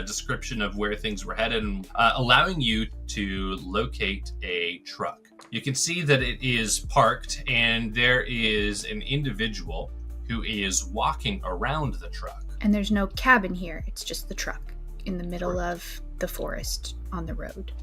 description of where things were headed, and allowing you to locate a truck. You can see that it is parked, and there is an individual who is walking around the truck. And there's no cabin here. It's just the truck in the middle of the forest on the road.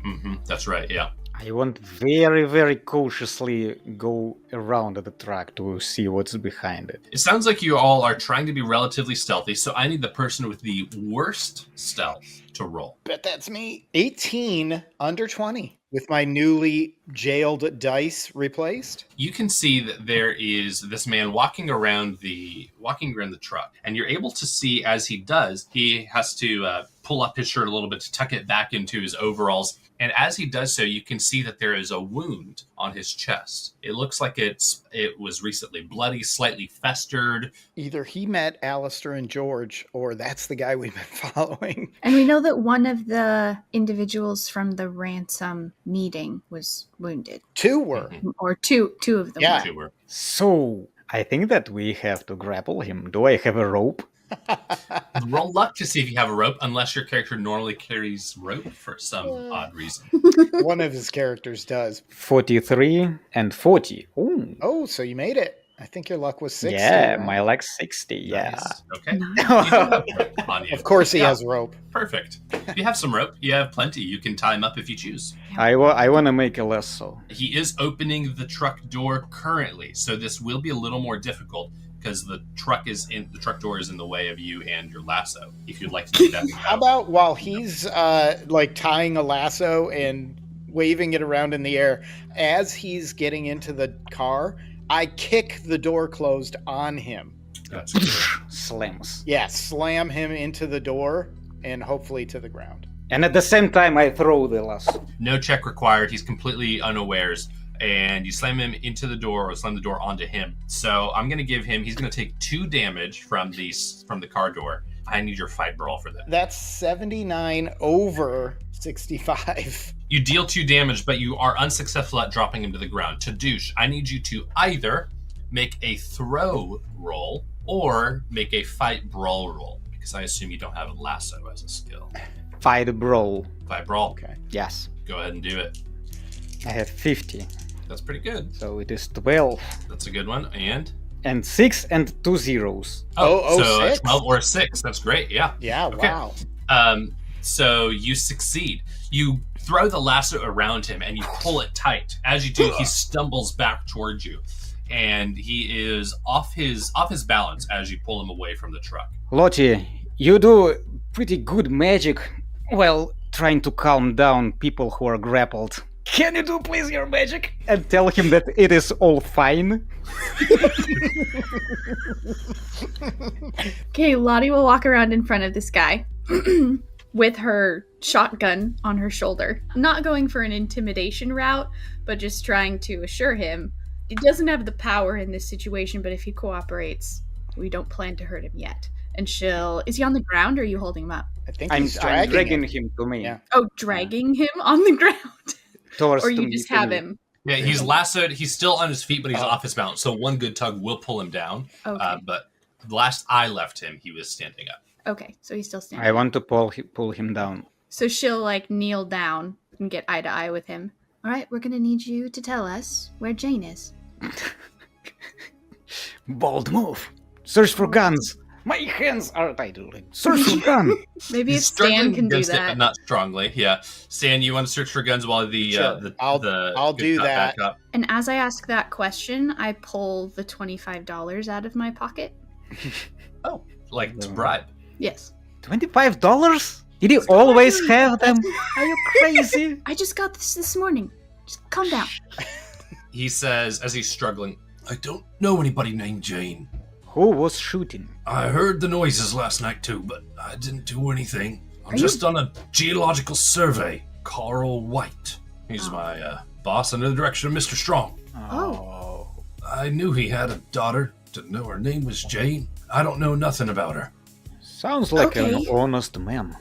That's right, yeah. I want very, very cautiously go around the track to see what's behind it. It sounds like you all are trying to be relatively stealthy, so I need the person with the worst stealth to roll. Bet that's me. 18 under 20 with my newly jailed dice replaced. You can see that there is this man walking around the truck, and you're able to see as he does, he has to pull up his shirt a little bit to tuck it back into his overalls. And as he does so, you can see that there is a wound on his chest. It looks like it was recently bloody, slightly festered. Either he met Alistair and George, or that's the guy we've been following. And we know that one of the individuals from the ransom meeting was wounded. Two were. Or two of them. Yeah. were. So, I think that we have to grapple him. Do I have a rope? Roll luck to see if you have a rope, unless your character normally carries rope for some odd reason. One of his characters does. 43 and 40. Ooh. Oh, so you made it. I think your luck was 60. Yeah, right? my luck's 60. Yeah. Nice. Okay. Nice. You do have rope on you. Of course he Yeah. has rope. Perfect. If you have some rope, you have plenty. You can tie him up if you choose. I want to make a lasso. He is opening the truck door currently, so this will be a little more difficult because the truck door is in the way of you and your lasso. If you'd like to do that. How about while he's like tying a lasso and waving it around in the air, as he's getting into the car, I kick the door closed on him. That's good. Slams. Yeah, slam him into the door and hopefully to the ground. And at the same time, I throw the lasso. No check required. He's completely unawares. And you slam him into the door or slam the door onto him. So I'm going to give him, he's going to take 2 damage from the car door. I need your fight roll for that. That's 79 over 65. You deal 2 damage, but you are unsuccessful at dropping him to the ground. Tadeusz, I need you to either make a throw roll or make a fight brawl roll, because I assume you don't have a lasso as a skill. Fight brawl. Fight brawl. Okay. Yes. Go ahead and do it. I have 50. That's pretty good. So it is 12. That's a good one. And 6 and 2 zeros. so 6? 12 or 6. That's great. Yeah. Yeah, Okay. wow. So you succeed. You throw the lasso around him and you pull it tight. As you do, he stumbles back towards you, and he is off his balance as you pull him away from the truck. Lottie, you do pretty good magic while trying to calm down people who are grappled. Can you do please your magic? And tell him that it is all fine. Okay, Lottie will walk around in front of this guy with her shotgun on her shoulder. Not going for an intimidation route, but just trying to assure him he doesn't have the power in this situation, but if he cooperates, we don't plan to hurt him yet. And is he on the ground or are you holding him up? I think I'm he's dragging him to me. Yeah. Oh, dragging him on the ground? Towards Or to you me, just to have me. him? Yeah, he's lassoed. He's still on his feet, but he's off his balance. So one good tug will pull him down. Okay. But the last I left him, he was standing up. Okay, so he's still standing. I want to pull him down. So she'll kneel down and get eye to eye with him. All right, we're gonna need you to tell us where Jane is. Bold move. Search for guns. My hands are idling. Search for gun. Maybe if He's Stan struggling can do against it, that. but not strongly. Yeah, Stan, you want to search for guns while Sure. I'll good do cut that. back up? And as I ask that question, I pull the $25 out of my pocket. Oh, like to bribe. Yes. $25? Did you always have them? Are you crazy? I just got this morning. Just calm down. He says as he's struggling, I don't know anybody named Jane. Who was shooting? I heard the noises last night too, but I didn't do anything. I'm Are just on a geological survey. Carl White. He's my boss under the direction of Mr. Strong. Oh. I knew he had a daughter. Didn't know her name was Jane. I don't know nothing about her. Sounds like an Okay. honest man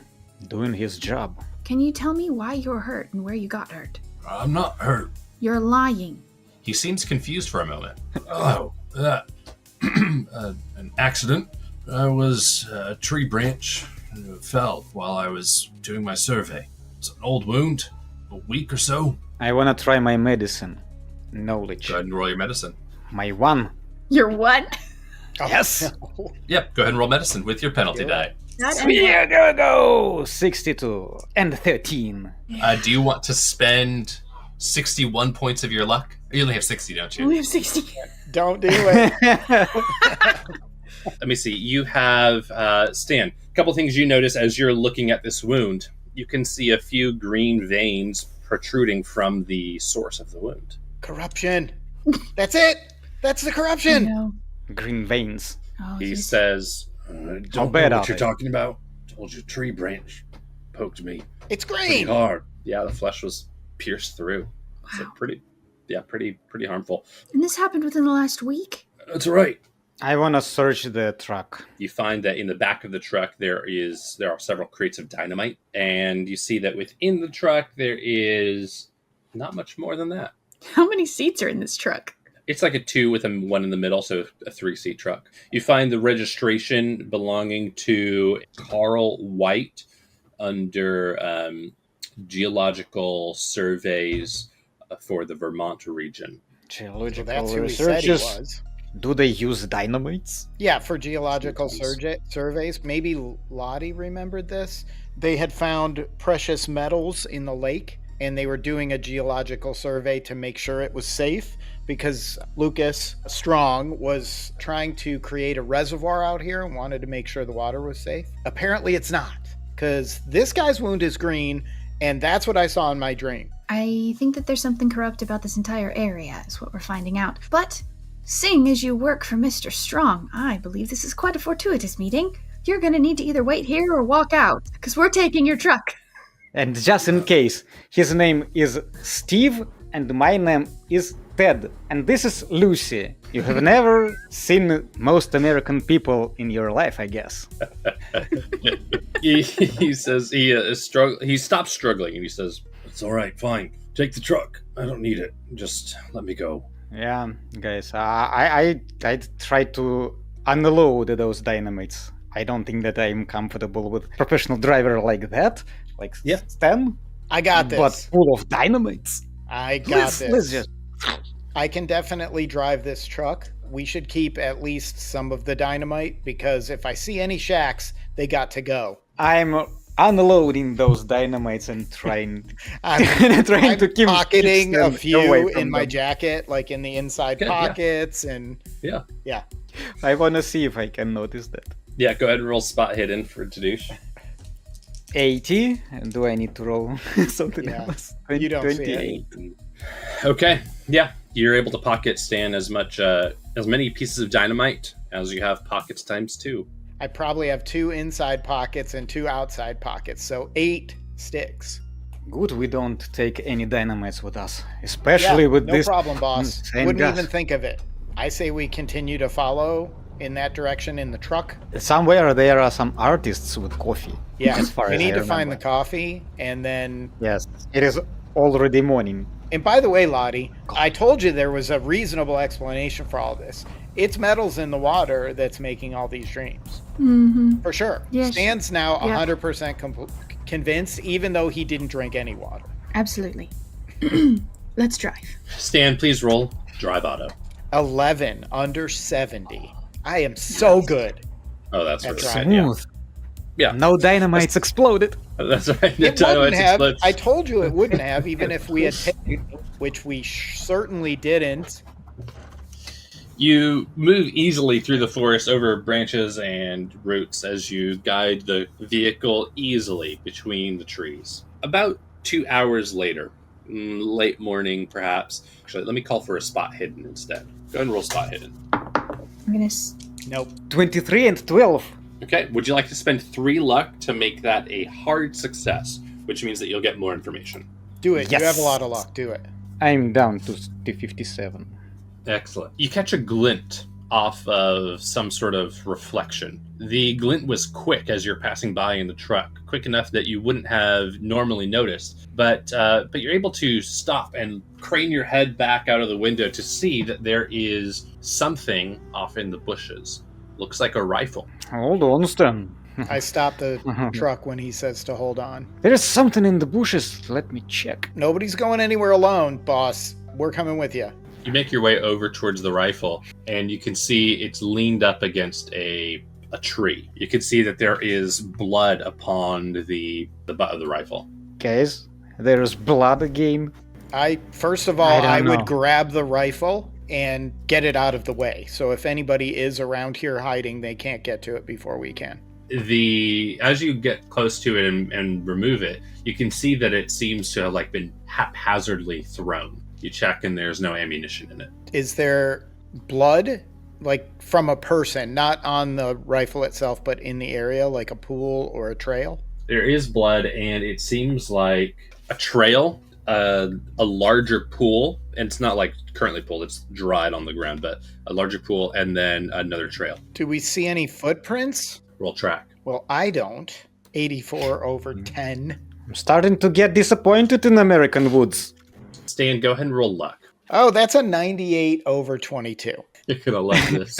doing his job. Can you tell me why you're hurt and where you got hurt? I'm not hurt. You're lying. He seems confused for a moment. Oh, that. An accident. I was a tree branch fell while I was doing my survey. It's an old wound, a week or so. I wanna try my medicine. Knowledge. Go ahead and roll your medicine. My one. You're what? Yes. Yep, go ahead and roll medicine with your penalty die. Here go. 62 and 13. Do you want to spend 61 points of your luck? You only have 60, don't you? We have 60. Don't do it. Let me see. You have, Stan, a couple things you notice as you're looking at this wound. You can see a few green veins protruding from the source of the wound. Corruption. That's it. That's the corruption. No. Green veins. Oh, He he's- says, How don't bad know are what you're they? talking about. Told you, tree branch poked me It's pretty green. hard. Yeah, the flesh was pierced through. So Wow. pretty harmful. And this happened within the last week? That's right. I wanna search the truck. You find that in the back of the truck there are several crates of dynamite, and you see that within the truck there is not much more than that. How many seats are in this truck? It's like a 2 with a 1 in the middle, so a 3-seat truck. You find the registration belonging to Carl White under geological surveys for the Vermont region. Well, Geological that's who he said he researches. was. Do they use dynamites? Yeah, for geological surveys. Maybe Lottie remembered this. They had found precious metals in the lake, and they were doing a geological survey to make sure it was safe, because Lucas Strong was trying to create a reservoir out here and wanted to make sure the water was safe. Apparently it's not, because this guy's wound is green, and that's what I saw in my dream. I think that there's something corrupt about this entire area, is what we're finding out. But Seeing as you work for Mr. Strong, I believe this is quite a fortuitous meeting. You're gonna need to either wait here or walk out, because we're taking your truck. And just in case, his name is Steve and my name is Ted. And this is Lucy. You have never seen most American people in your life, I guess. He says he stops struggling and he says, "It's all right, fine. Take the truck. I don't need it. Just let me go." Yeah, guys, I tried to unload those dynamites. I don't think that I'm comfortable with professional driver like that, like Stan. I got this. But full of dynamites. I got Let's this. just... I can definitely drive this truck. We should keep at least some of the dynamite because if I see any shacks, they got to go. I'm unloading those dynamites and trying I'm to keep pocketing a few in my them. jacket, like in the inside pockets, and Yeah. I want to see if I can notice that. Yeah, go ahead and roll spot hidden for Tadeusz. 80. Do I need to roll something Yeah, else? you don't see 28. Okay, yeah, you're able to pocket Stan as many pieces of dynamite as you have pockets times 2. I probably have 2 inside pockets and 2 outside pockets, so 8 sticks. Good, we don't take any dynamites with us, especially with no this. problem, boss. same Wouldn't gas. even think of it. I say we continue to follow in that direction in the truck. Somewhere there are some artists with coffee. Yeah, as far we as need I to find the remember. coffee, and then... Yes, it is already morning. And by the way, Lottie, I told you there was a reasonable explanation for all this. It's metals in the water that's making all these dreams. Mm-hmm. For sure. Yes. Stan's now Yeah. 100% convinced, even though he didn't drink any water. Absolutely. Let's drive. Stan, please roll drive auto. 11 under 70. I am so good. Oh, that's That's right. right. Yeah. Smooth. Yeah. No dynamites exploded. That's right. It Dynamite wouldn't have. explodes. I told you it wouldn't have, even if we had taken, which we certainly didn't. You move easily through the forest over branches and roots as you guide the vehicle easily between the trees. About 2 hours later, late morning perhaps. Actually, let me call for a spot hidden instead. Go ahead and roll spot hidden. I'm gonna. Nope. 23 and 12. Okay, would you like to spend 3 luck to make that a hard success, which means that you'll get more information? Do it. Yes. You have a lot of luck. Do it. I'm down to 57. Excellent. You catch a glint off of some sort of reflection. The glint was quick as you're passing by in the truck, quick enough that you wouldn't have normally noticed. But you're able to stop and crane your head back out of the window to see that there is something off in the bushes. Looks like a rifle. Hold on, Stan. I stop the truck when he says to hold on. There is something in the bushes. Let me check. Nobody's going anywhere alone, boss. We're coming with you. You make your way over towards the rifle, and you can see it's leaned up against a tree. You can see that there is blood upon the butt of the rifle. Guys, there is blood again. First of all, I don't would know. grab the rifle and get it out of the way. So if anybody is around here hiding, they can't get to it before we can. As you get close to it and remove it, you can see that it seems to have been haphazardly thrown. You check and there's no ammunition in it. Is there blood, from a person, not on the rifle itself, but in the area, like a pool or a trail? There is blood, and it seems like a trail, a larger pool, and it's not currently pooled, it's dried on the ground, but a larger pool, and then another trail. Do we see any footprints? Roll track. Well, I don't. 84 over 10. I'm starting to get disappointed in American woods. Stan, go ahead and roll luck. Oh, that's a 98 over 22. You're gonna love this.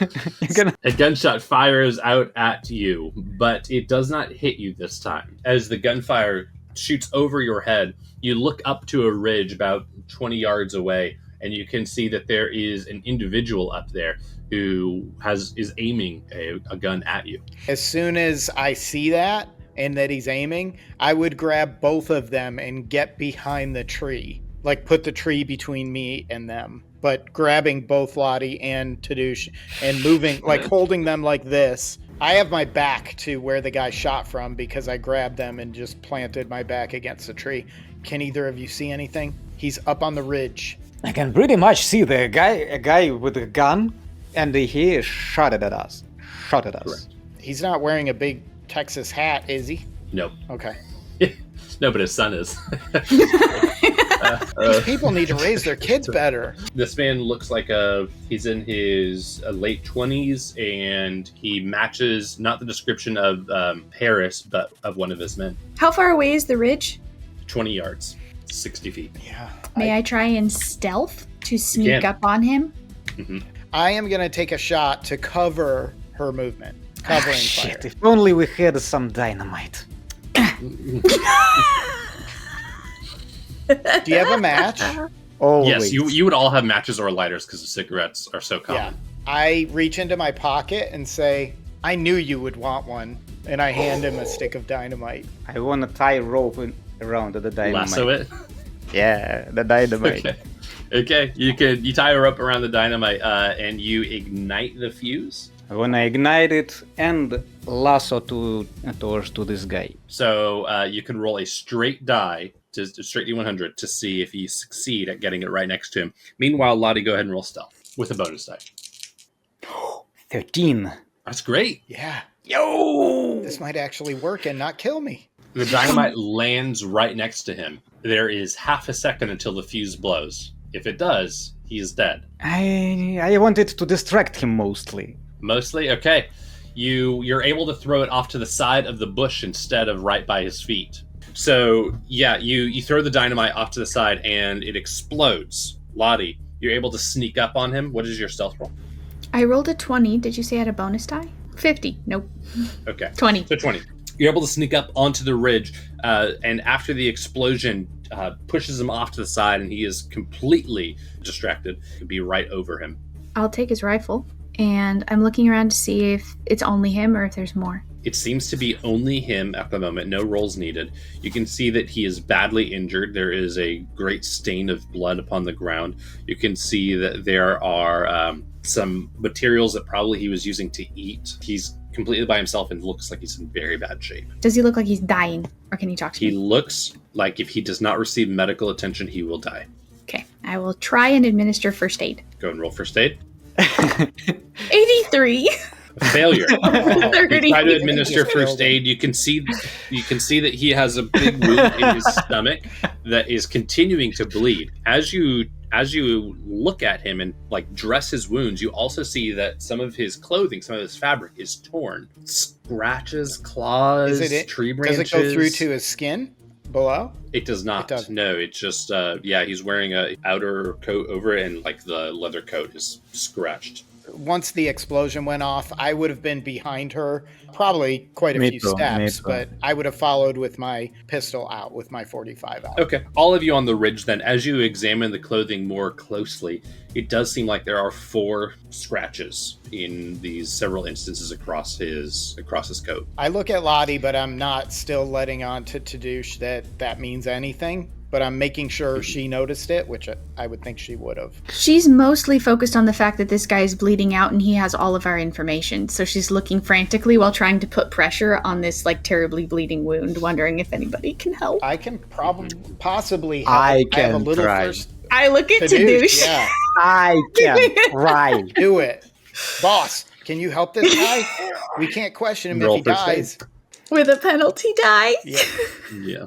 You're gonna... A gunshot fires out at you, but it does not hit you this time. As the gunfire shoots over your head, you look up to a ridge about 20 yards away, and you can see that there is an individual up there who is aiming a gun at you. As soon as I see that and that he's aiming, I would grab both of them and get behind the tree. Put the tree between me and them. But grabbing both Lottie and Tadeusz and moving, holding them like this. I have my back to where the guy shot from because I grabbed them and just planted my back against the tree. Can either of you see anything? He's up on the ridge. I can pretty much see a guy with a gun, and he shot at us. Correct. He's not wearing a big Texas hat, is he? No. Okay. No, but his son is. These people need to raise their kids better. This man looks like he's in his late 20s, and he matches not the description of Harris, but of one of his men. How far away is the ridge? 20 yards, 60 feet. Yeah. May I try and stealth to sneak can. up on him? Mm-hmm. I am going to take a shot to cover her movement. Covering fire. Shit, if only we had some dynamite. Do you have a match? Always. Yes, you would all have matches or lighters because the cigarettes are so common. Yeah. I reach into my pocket and say, I knew you would want one. And I hand him a stick of dynamite. I want to tie rope around the dynamite. Lasso it. Yeah, the dynamite. Okay. You tie her up around the dynamite, and you ignite the fuse. I want to ignite it and lasso towards this guy. So you can roll a straight die, to straight D100, to see if you succeed at getting it right next to him. Meanwhile, Lottie, go ahead and roll stealth with a bonus die. 13. That's great. Yeah. Yo! This might actually work and not kill me. The dynamite lands right next to him. There is half a second until the fuse blows. If it does, he is dead. I wanted to distract him mostly. Mostly? Okay. You're able to throw it off to the side of the bush instead of right by his feet. So, yeah, you throw the dynamite off to the side and it explodes. Lottie, you're able to sneak up on him. What is your stealth roll? I rolled a 20. Did you say I had a bonus die? 50. Nope. Okay. 20. So 20. You're able to sneak up onto the ridge, and after the explosion pushes him off to the side, and he is completely distracted. Could be right over him. I'll take his rifle, and I'm looking around to see if it's only him or if there's more. It seems to be only him at the moment. No rolls needed. You can see that he is badly injured. There is a great stain of blood upon the ground. You can see that there are some materials that probably he was using to eat. He's completely by himself and looks like he's in very bad shape. Does he look like he's dying, or can he talk to He me? looks like if he does not receive medical attention, he will die. Okay, I will try and administer first aid. Go and roll first aid. 83. Failure. You 30. try to administer first aid. You can see that he has a big wound in his stomach that is continuing to bleed. As you look at him and like dress his wounds, you also see that some of his clothing, some of his fabric is torn. Scratches, claws, tree branches. Does it go through to his skin below? It does not. It doesn't. No, it's just he's wearing a outer coat over it, and like the leather coat is scratched. Once the explosion went off, I would have been behind her, probably quite a few steps, but I would have followed with my pistol out, with my 45 out. Okay. All of you on the ridge then, as you examine the clothing more closely, it does seem like there are 4 scratches in these several instances across his coat. I look at Lottie, but I'm not still letting on to Tadeusz that means anything. But I'm making sure she noticed it, which I would think she would have. She's mostly focused on the fact that this guy is bleeding out and he has all of our information. So she's looking frantically while trying to put pressure on this like terribly bleeding wound, wondering if anybody can help. I can possibly help. I have can a little try. first. I look at Tadeusz. Yeah, I can try. do it. Boss, can you help this guy? We can't question him Roll if he first aid. dies. With a penalty die. Yeah. Yeah.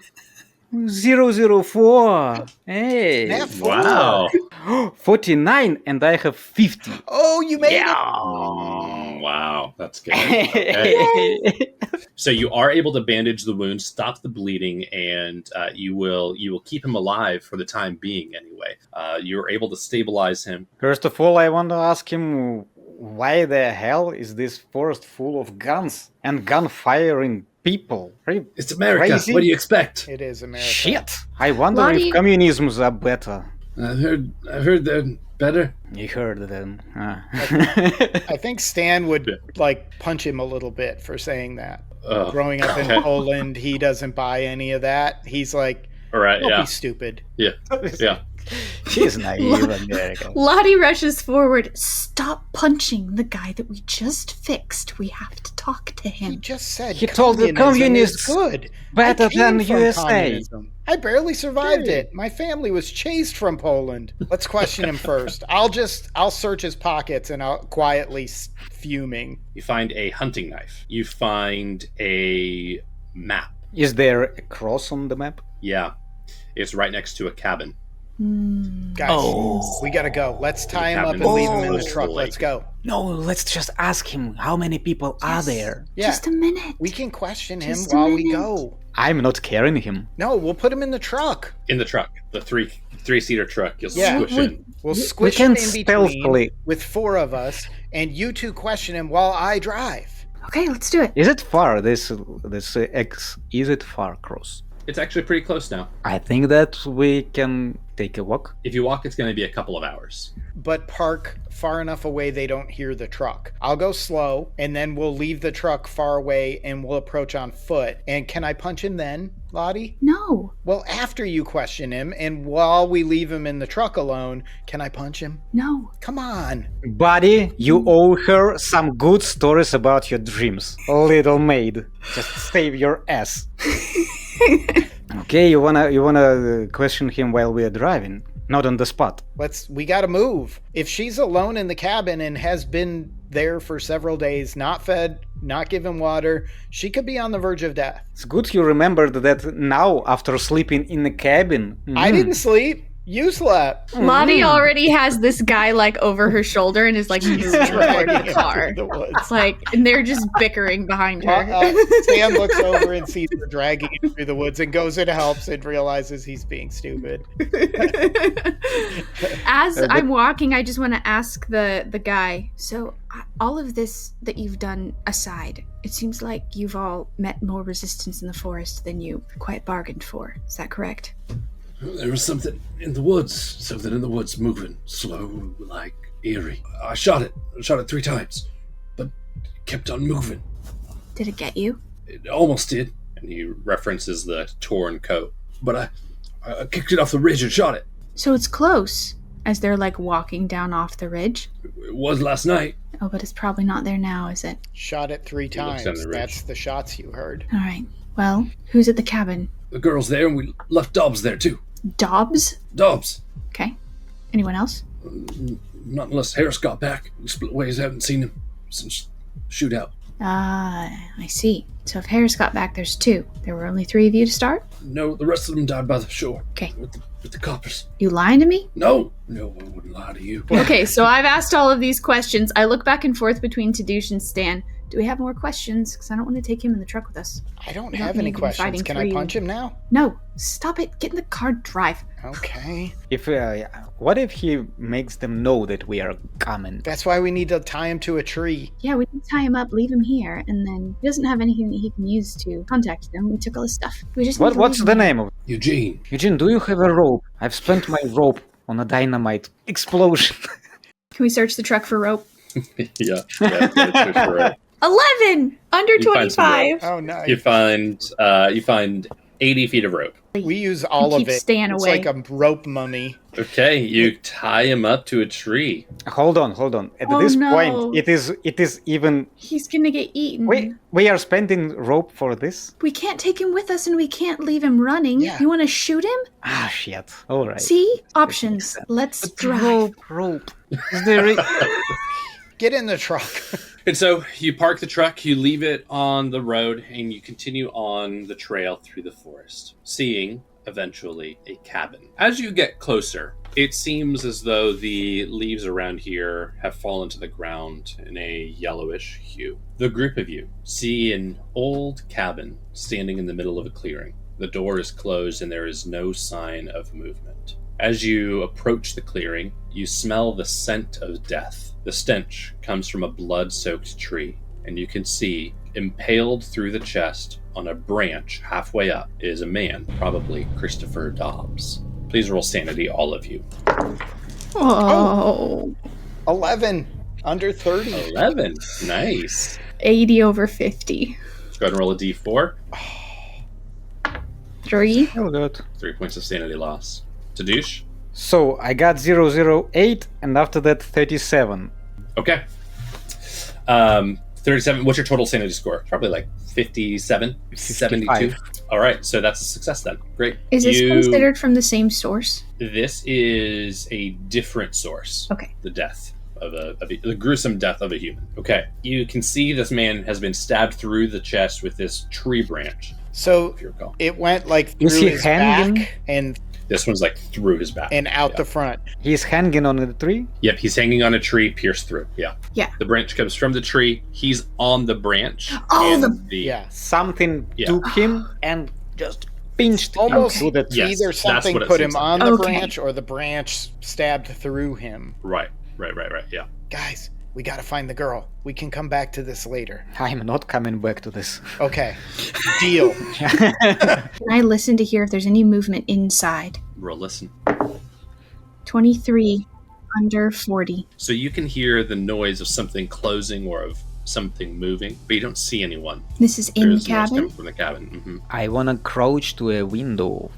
004. Hey. Nat 4. Wow. 49 and I have 50. Oh, you made it. Oh, wow. That's good. Okay. So you are able to bandage the wound, stop the bleeding, and you will keep him alive for the time being anyway. You're able to stabilize him. First of all, I want to ask him, why the hell is this forest full of guns and gunfiring people? It's America. Crazy. What do you expect? It is America. Shit! I wonder Lottie- if communisms are better. I've heard they're better. You heard them. I think Stan would punch him a little bit for saying that. Growing up in Poland, he doesn't buy any of that. He's like, all right, don't yeah. be stupid. Yeah. She's naive, America. Lottie rushes forward. Stop punching the guy that we just fixed. We have to talk to He him. just said He told the communism is communists good. better I came than from USA. communism. I barely survived it. My family was chased from Poland. Let's question him first. I'll search his pockets and I'll quietly fuming. You find a hunting knife. You find a map. Is there a cross on the map? Yeah, it's right next to a cabin. Guys, we gotta go. Let's tie him up and leave him in the truck. Let's go. No, let's just ask him how many people are there. Yeah, Just a minute. we can question him Just a while we minute. go. I'm not carrying him. No, we'll put him in the truck. In the truck, the three-seater truck. You'll Yeah. squish in. We'll We squish can him in between stealthily. with 4 of us, and you 2 question him while I drive. Okay, let's do it. Is it far? This X? Is it far cross? It's actually pretty close now. I think that we can take a walk. If you walk, it's going to be a couple of hours. But park far enough away they don't hear the truck. I'll go slow, and then we'll leave the truck far away, and we'll approach on foot. And can I punch him then, Lottie? No. Well, after you question him, and while we leave him in the truck alone, can I punch him? No. Come on. Buddy, you owe her some good stories about your dreams. Little maid, just save your ass. Okay, you wanna question him while we are driving, not on the spot. We gotta move. If she's alone in the cabin and has been there for several days, not fed, not given water, she could be on the verge of death. It's good you remembered that now after sleeping in the cabin. I didn't sleep. You slept. Lottie already has this guy like over her shoulder and is like moving toward the car. The woods. It's like, and they're just bickering behind her. Sam looks over and sees her dragging him through the woods and goes and helps and realizes he's being stupid. As I'm walking, I just want to ask the guy. So, all of this that you've done aside, it seems like you've all met more resistance in the forest than you quite bargained for. Is that correct? There was something in the woods moving, slow, like eerie. I shot it 3 times, but it kept on moving. Did it get you? It almost did. And he references the torn coat. But I kicked it off the ridge and shot it. So it's close. As they're like walking down off the ridge. It was last night. Oh, but it's probably not there now, is it? Shot it 3 He looks down times. the ridge. That's the shots you heard. All right. Well, who's at the cabin? The girl's there, and we left Dobbs there too. Dobbs? Dobbs. Okay. Anyone else? Not unless Harris got back. We split ways, haven't seen him since shootout. Ah, I see. So if Harris got back, there's 2. There were only 3 of you to start? No, the rest of them died by the shore. Okay. With the coppers. You lying to me? No, I wouldn't lie to you. Okay, so I've asked all of these questions. I look back and forth between Tadeusz and Stan. Do we have more questions? Because I don't want to take him in the truck with us. I don't We have don't any need to be questions. fighting Can for I you. punch him now? No, stop it. Get in the car, drive. Okay. What if he makes them know that we are coming? That's why we need to tie him to a tree. Yeah, we can tie him up, leave him here, and then he doesn't have anything that he can use to contact them. We took all his stuff. We just need to What's leave the him here. name of it? Eugene. Eugene, do you have a rope? I've spent my rope on a dynamite explosion. Can we search the truck for rope? Yeah. That's for right. 11! Under You find some 25. Oh, nice. You find 80 feet of rope. We use all of Keep it. Stan It's away. like a rope mummy. Okay, you tie him up to a tree. Hold on. At Oh, this no. point, it is even. He's gonna get eaten. We are spending rope for this. We can't take him with us and we can't leave him running. Yeah. You want to shoot him? Ah, shit. All right. See? Options. sense. Let's drive. Rope. Is there? Get in the truck. And so you park the truck, you leave it on the road, and you continue on the trail through the forest, seeing, eventually, a cabin. As you get closer, it seems as though the leaves around here have fallen to the ground in a yellowish hue. The group of you see an old cabin standing in the middle of a clearing. The door is closed and there is no sign of movement. As you approach the clearing, you smell the scent of death. The stench comes from a blood-soaked tree, and you can see, impaled through the chest on a branch halfway up, is a man, probably Christopher Dobbs. Please roll sanity, all of you. Oh. 11. Under 30. 11. Nice. 80 over 50. Let's go ahead and roll a d4. 3. Oh, good. 3 points of sanity loss. Tadeusz? So I got 008, and after that 37. Okay. 37. What's your total sanity score? Probably like 57, 72. All right, so that's a success then. Great. Is this considered from the same source? This is a different source. Okay. The death of the gruesome death of a human. Okay. You can see this man has been stabbed through the chest with this tree branch. So If you recall, it went like Is through he his hanging? back and this one's like through his back. out the front. He's hanging on the tree. Yep, he's hanging on a tree, pierced through. Yeah. Yeah. The branch comes from the tree. He's on the branch. Oh, and the Yeah. Something Yeah. took him and just pinched Almost him through the tree. Yes, either that's something what it put him seems like. on the Okay. branch or the branch stabbed through him. Right. Yeah. Guys, we got to find the girl. We can come back to this later. I'm not coming back to this. Okay. Deal. Can I listen to hear if there's any movement inside? Roll listen. 23 under 40. So you can hear the noise of something closing or of something moving, but you don't see anyone. This is in the There's noise cabin? coming from the cabin. Hmm. I wanna crouch to a window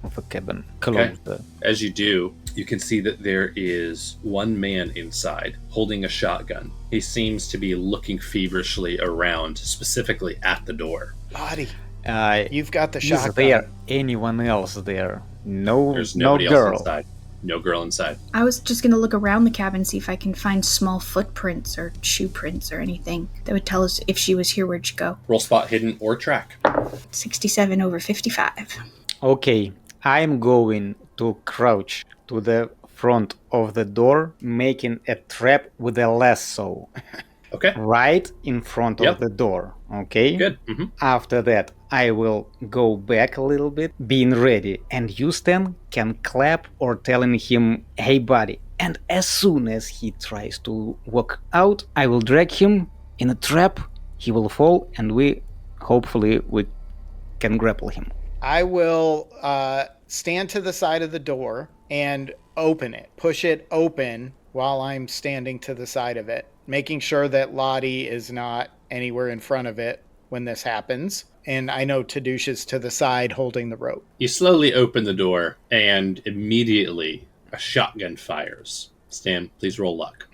of a cabin. Okay. Close. As you do, you can see that there is one man inside holding a shotgun. He seems to be looking feverishly around, specifically at the door. Lottie, Uh, you've got the is shotgun. there anyone else there? No, There's no nobody girl. else inside. No girl inside. I was just gonna look around the cabin, see if I can find small footprints or shoe prints or anything that would tell us if she was here, where'd she go. Roll spot hidden or track. 67 over 55. Okay, I'm going to crouch to the front of the door, making a trap with a lasso Okay. right in front Yep. of the door. Okay? Good. Hmm. After that, I will go back a little bit, being ready, and you, Stan, can clap or telling him, hey buddy. And as soon as he tries to walk out, I will drag him in a trap, he will fall, and we can grapple him. I will stand to the side of the door and open it, push it open while I'm standing to the side of it, making sure that Lottie is not anywhere in front of it when this happens. And I know Tadeusz is to the side holding the rope. You slowly open the door, and immediately a shotgun fires. Stan, please roll luck.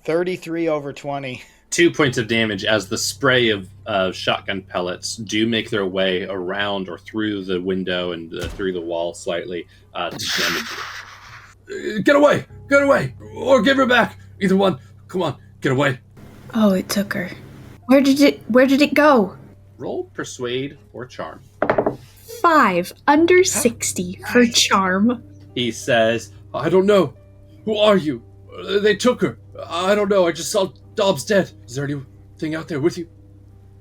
33 over 20. 2 points of damage as the spray of shotgun pellets do make their way around or through the window and through the wall slightly to damage you. Get away! Get away! Or give her back! Either one. Come on, get away. Oh, it took her. Where did it go? Roll persuade or charm. 5 under 60 for charm. He says, I don't know. Who are you? They took her. I don't know. I just saw Dobbs dead. Is there anything out there with you?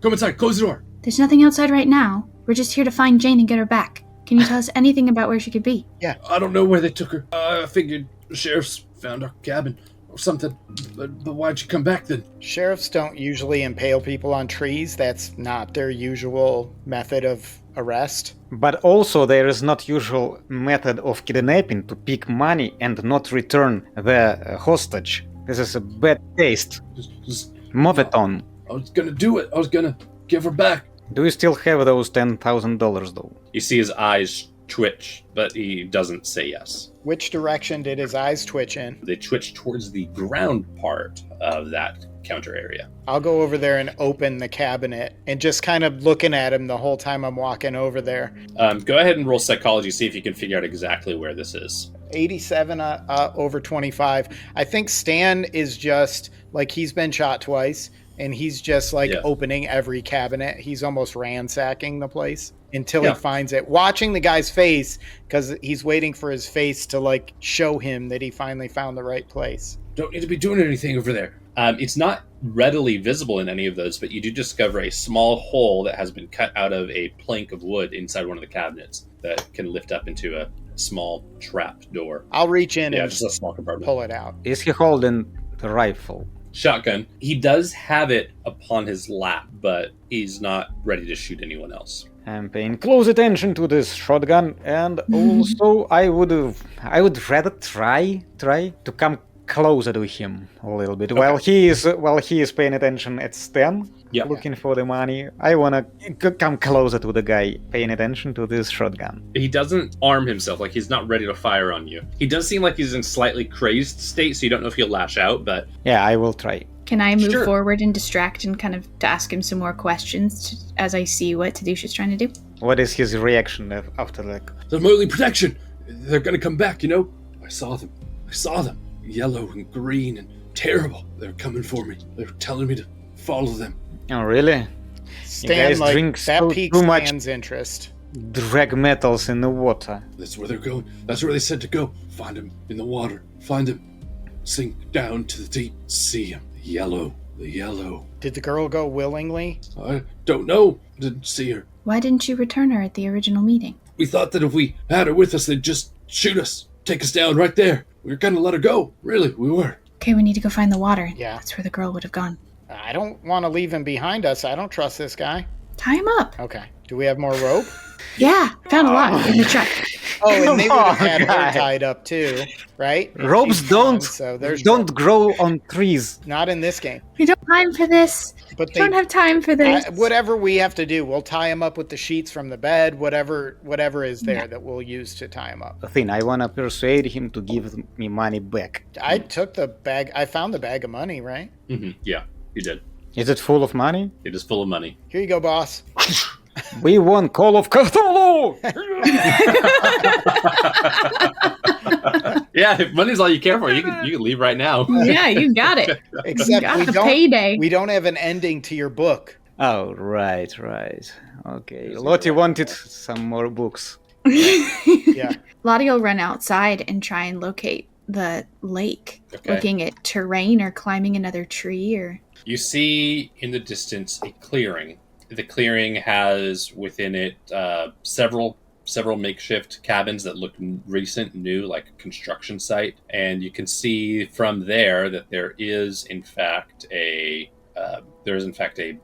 Come inside. Close the door. There's nothing outside right now. We're just here to find Jane and get her back. Can you tell us anything about where she could be? I don't know where they took her. I figured the sheriffs found our cabin or something. But why'd you come back then? Sheriffs don't usually impale people on trees. That's not their usual method of arrest. But also there is not usual method of kidnapping to pick money and not return the hostage. This is a bad taste. Just Move it on. I was gonna do it. I was gonna give her back. Do you still have those $10,000 though? You see his eyes twitch, but he doesn't say yes. Which direction did his eyes twitch in? They twitch towards the ground part of that counter area. I'll go over there and open the cabinet and just kind of looking at him the whole time I'm walking over there. Go ahead and roll psychology, see if you can figure out exactly where this is. 87 over 25. I think Stan is just like he's been shot twice and he's just like opening every cabinet. He's almost ransacking the place until he finds it. Watching the guy's face because he's waiting for his face to like show him that he finally found the right place. Don't need to be doing anything over there. It's not readily visible in any of those, but you do discover a small hole that has been cut out of a plank of wood inside one of the cabinets that can lift up into a small trap door. I'll reach in and just a small compartment. pull it out. Is he holding the rifle? Shotgun. He does have it upon his lap, but he's not ready to shoot anyone else. I'm paying close attention to this shotgun, and also I would rather try to come closer to him a little bit. While he is paying attention at Stan, looking for the money, I wanna come closer to the guy paying attention to this shotgun. He doesn't arm himself, like he's not ready to fire on you. He does seem like he's in slightly crazed state, so you don't know if he'll lash out, but... Yeah, I will try. Can I move Sure. forward and distract and kind of to ask him some more questions as I see what Tadeusz is trying to do? What is his reaction after that? There's my only protection! They're gonna come back, you know? I saw them. Yellow and green and terrible. They're coming for me. They're telling me to follow them. Oh, really? Stan, guys like, drink that so piques too much. Stan's interest. Drag metals in the water. That's where they're going. That's where they said to go. Find them in the water. Find them. Sink down to the deep. See him. The yellow. Did the girl go willingly? I don't know. Didn't see her. Why didn't you return her at the original meeting? We thought that if we had her with us, they'd just shoot us. Take us down right there. We were gonna let her go. Really, we were. Okay, we need to go find the water. Yeah. That's where the girl would have gone. I don't want to leave him behind us. I don't trust this guy. Tie him up. Okay. Do we have more rope? Yeah, found a lot in the truck. Oh, and they would have Come had on, her guy. tied up too, right? If Ropes she's gone, don't So there's don't grow on trees. not in this game. We don't have time for this. But We they don't have time for this. whatever we have to do, we'll tie him up with the sheets from the bed. Whatever is there that we'll use to tie him up. The thing, I wanna persuade him to give me money back. I took the bag. I found the bag of money. Right Yeah, you did. Is it full of money? It is full of money. here, you go, boss. We won Call of Cthulhu! Yeah, if money's all you care for, you can leave right now. Yeah, you got it. Except got we the don't. payday. We don't have an ending to your book. Oh, right. Okay. Lottie wanted some more books. Yeah. Lottie will run outside and try and locate the lake, Okay. looking at terrain or climbing another tree or... You see in the distance a clearing. The clearing has within it several makeshift cabins that look recent, new, like a construction site. And you can see from there that there is in fact a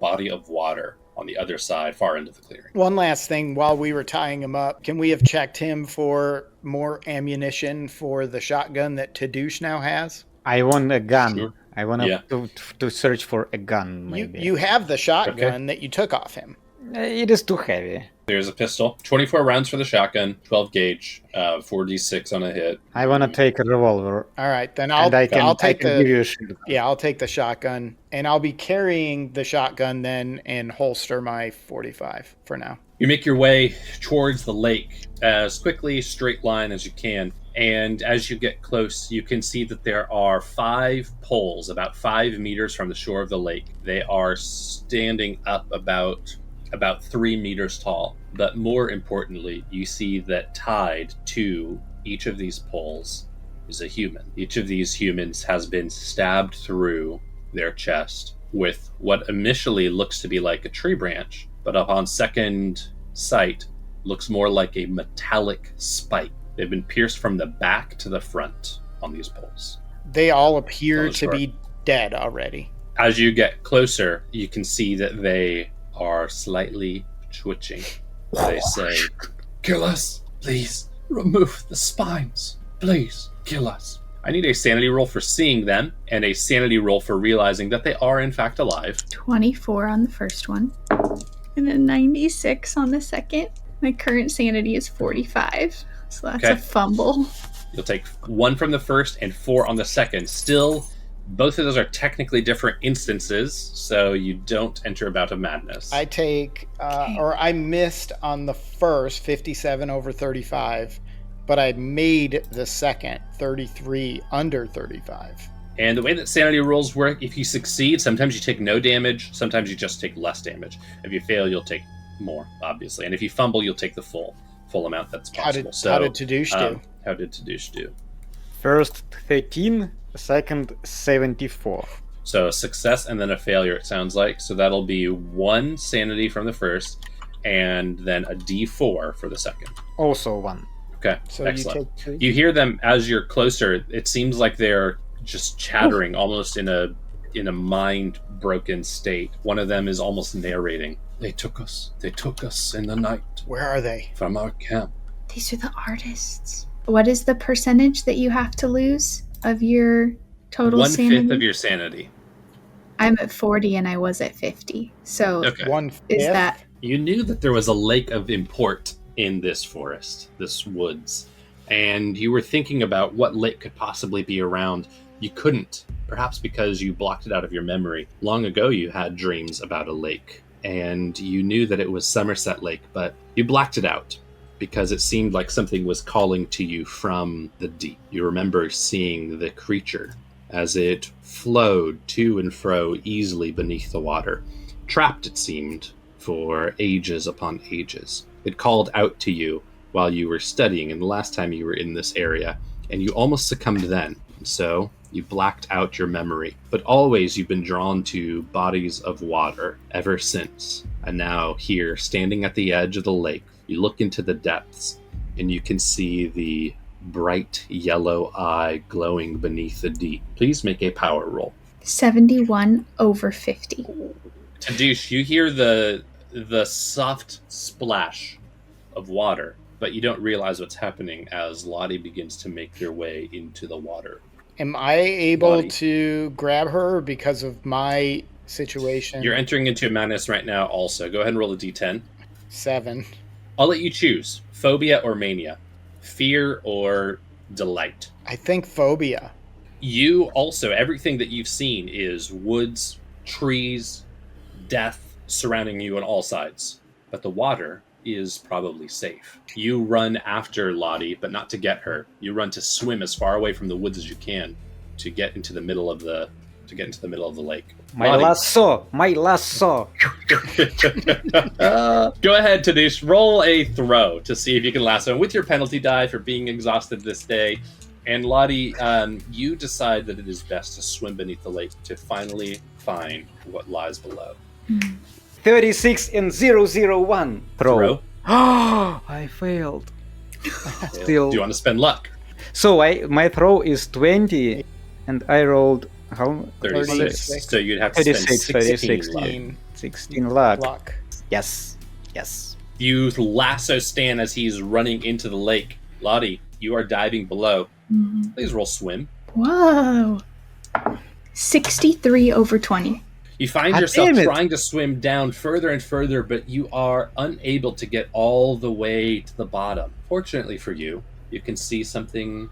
body of water on the other side, far into the clearing. One last thing, while we were tying him up, can we have checked him for more ammunition for the shotgun that Tadeusz now has? I want a gun. Sure. I want Yeah. to search for a gun, maybe. You have the shotgun that you took off him. It is too heavy. There's a pistol, 24 rounds for the shotgun, 12 gauge, 4d6 on a hit. I want to take a revolver. All right, then And I I'll take can give the you a shotgun. I'll take the shotgun, and I'll be carrying the shotgun then and holster my 45 for now. You make your way towards the lake as quickly, straight line as you can. And as you get close, you can see that there are 5 poles about 5 meters from the shore of the lake. They are standing up about 3 meters tall. But more importantly, you see that tied to each of these poles is a human. Each of these humans has been stabbed through their chest with what initially looks to be like a tree branch, but upon second sight looks more like a metallic spike. They've been pierced from the back to the front on these poles. They all appear Those to are- be dead already. As you get closer, you can see that they are slightly twitching. They say, "Kill us, please. Remove the spines. Please, kill us." I need a sanity roll for seeing them and a sanity roll for realizing that they are in fact alive. 24 on the first one. And a 96 on the second. My current sanity is 45. So that's Okay. a fumble. You'll take 1 from the first and 4 on the second. Still, both of those are technically different instances, so you don't enter a bout of madness. I take, or I missed on the first 57 over 35, but I made the second 33 under 35. And the way that sanity rolls work, if you succeed, sometimes you take no damage, sometimes you just take less damage. If you fail, you'll take more, obviously. And if you fumble, you'll take the full amount that's possible. How did Tadeusz do? How did Tadeusz do? First 13, second 74. So a success and then a failure, it sounds like. So that'll be 1 sanity from the first, and then a D4 for the second. Also 1. Okay, So excellent. you take 2. You hear them as you're closer. It seems like they're just chattering, almost in a mind-broken state. One of them is almost narrating. They took us in the night Where are they? from our camp. These are the artists. What is the percentage that you have to lose of your Total 1/5 sanity? of your sanity. I'm at 40 and I was at 50. So Okay. 1/5. is that You knew that there was a lake of import in this forest, this woods, and you were thinking about what lake could possibly be around. You couldn't, perhaps because you blocked it out of your memory. Long ago, you had dreams about a lake, and you knew that it was Somerset Lake, but you blacked it out because it seemed like something was calling to you from the deep. You remember seeing the creature as it flowed to and fro easily beneath the water, trapped, it seemed, for ages upon ages. It called out to you while you were studying, and the last time you were in this area, and you almost succumbed then. So you blacked out your memory. But always you've been drawn to bodies of water ever since. And now here, standing at the edge of the lake, you look into the depths, and you can see the bright yellow eye glowing beneath the deep. Please make a power roll. 71 over 50? Tadush, you hear the soft splash of water, but you don't realize what's happening as Lottie begins to make their way into the water. Am I able Lottie. to grab her because of my situation? You're entering into a madness right now also. Go ahead and roll a d10. 7. I'll let you choose. Phobia or mania. Fear or delight. I think phobia. You also, everything that you've seen is woods, trees, death surrounding you on all sides. But the water is probably safe. You run after Lottie, but not to get her. You run to swim as far away from the woods as you can to get into the middle of the lake. My Lottie. last saw. Go ahead, Tadush. Roll a throw to see if you can lasso him with your penalty die for being exhausted this day. And Lottie, you decide that it is best to swim beneath the lake to finally find what lies below. 36 and 001. Throw. I failed. Still. Do you want to spend luck? So my throw is 20, and I rolled how? 36. 36. So you'd have to spend 36, 16 luck. 16 16 luck. luck. Yes. You lasso Stan as he's running into the lake. Lottie, you are diving below. Please roll swim. Whoa. 63 over 20. You find God yourself damn it. trying to swim down further and further, but you are unable to get all the way to the bottom. Fortunately for you, you can see something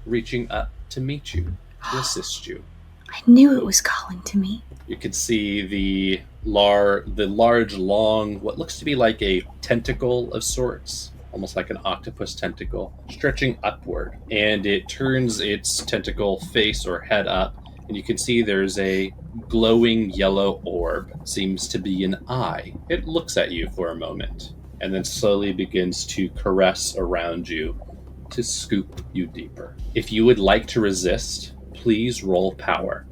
reaching up to meet you, to assist you. I knew it was calling to me. You can see the large, long, what looks to be like a tentacle of sorts, almost like an octopus tentacle, stretching upward. And it turns its tentacle face or head up, and you can see there's a glowing yellow orb. Seems to be an eye. It looks at you for a moment, and then slowly begins to caress around you to scoop you deeper. If you would like to resist, please roll power.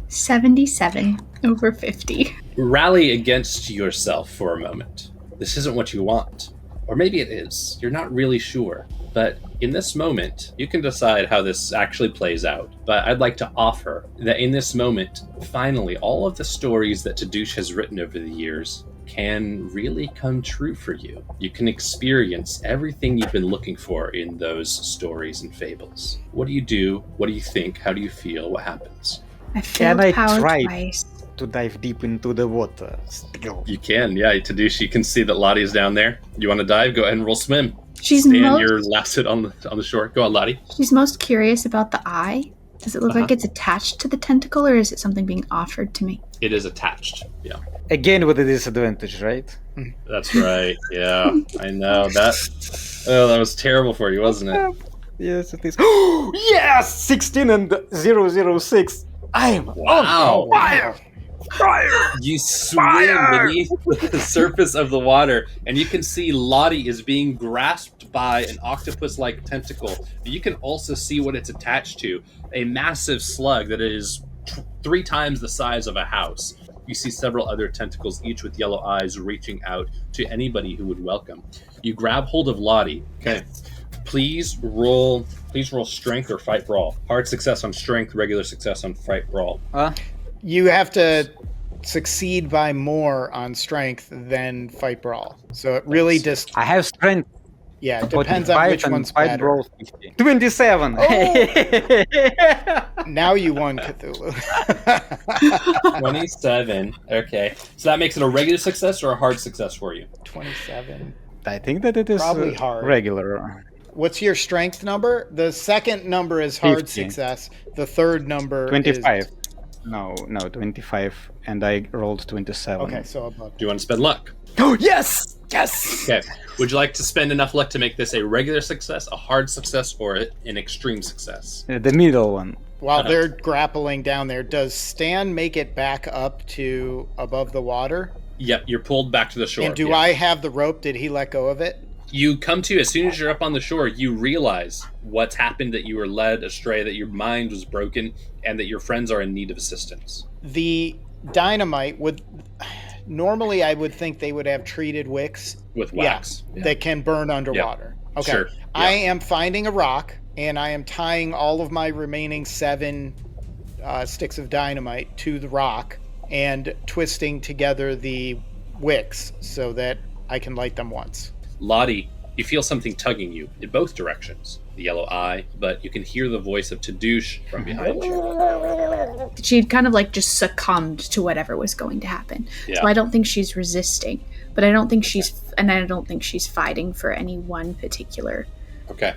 77 over 50. Rally against yourself for a moment. This isn't what you want. Or maybe it is. You're not really sure. But in this moment, you can decide how this actually plays out. But I'd like to offer that in this moment, finally, all of the stories that Tadush has written over the years can really come true for you. You can experience everything you've been looking for in those stories and fables. What do you do? What do you think? How do you feel? What happens? I failed I power try? twice. To dive deep into the water. Still. You can, yeah. Tadush, you can see that Lottie is down there. You want to dive? Go ahead and roll swim. She's Stan, you're lasted on the shore. Go on, Lottie. She's most curious about the eye. Does it look like it's attached to the tentacle, or is it something being offered to me? It is attached. Yeah. Again with a disadvantage, right? That's right. Yeah, I know. That was terrible for you, wasn't it? Yes, it is. Yes! 16 and 006. I'm Wow. on fire! You swim beneath the surface of the water, and you can see Lottie is being grasped by an octopus-like tentacle. You can also see what it's attached to, a massive slug that is 3 times the size of a house. You see several other tentacles, each with yellow eyes, reaching out to anybody who would welcome. You grab hold of Lottie. Okay. Please roll strength or fight brawl. Hard success on strength, regular success on fight brawl. You have to succeed by more on strength than fight brawl. So it really just I have strength. Yeah, it depends on which one's better. Roll 50. 27. Now you won, Cthulhu. 27. Okay. So that makes it a regular success or a hard success for you? 27. I think that it is Probably hard. regular. What's your strength number? The second number is hard 50. success. The third number 25. is... No, 25. And I rolled 27. Okay, so above. Do you want to spend luck? Oh, yes! Yes! Okay. Would you like to spend enough luck to make this a regular success, a hard success, or an extreme success? The middle one. While they're grappling down there, does Stan make it back up to above the water? Yep, you're pulled back to the shore. And do I have the rope? Did he let go of it? You come to, as soon as you're up on the shore, you realize what's happened, that you were led astray, that your mind was broken, and that your friends are in need of assistance. The dynamite would... Normally, I would think they would have treated wicks. With wax. Yeah, that can burn underwater. Yeah. Okay. Sure. I am finding a rock, and I am tying all of my remaining 7 sticks of dynamite to the rock and twisting together the wicks so that I can light them once. Lottie, you feel something tugging you in both directions. The yellow eye, but you can hear the voice of Tadeusz from behind you. She'd kind of like just succumbed to whatever was going to happen. Yeah. So I don't think she's resisting, but I don't think she's fighting for any one particular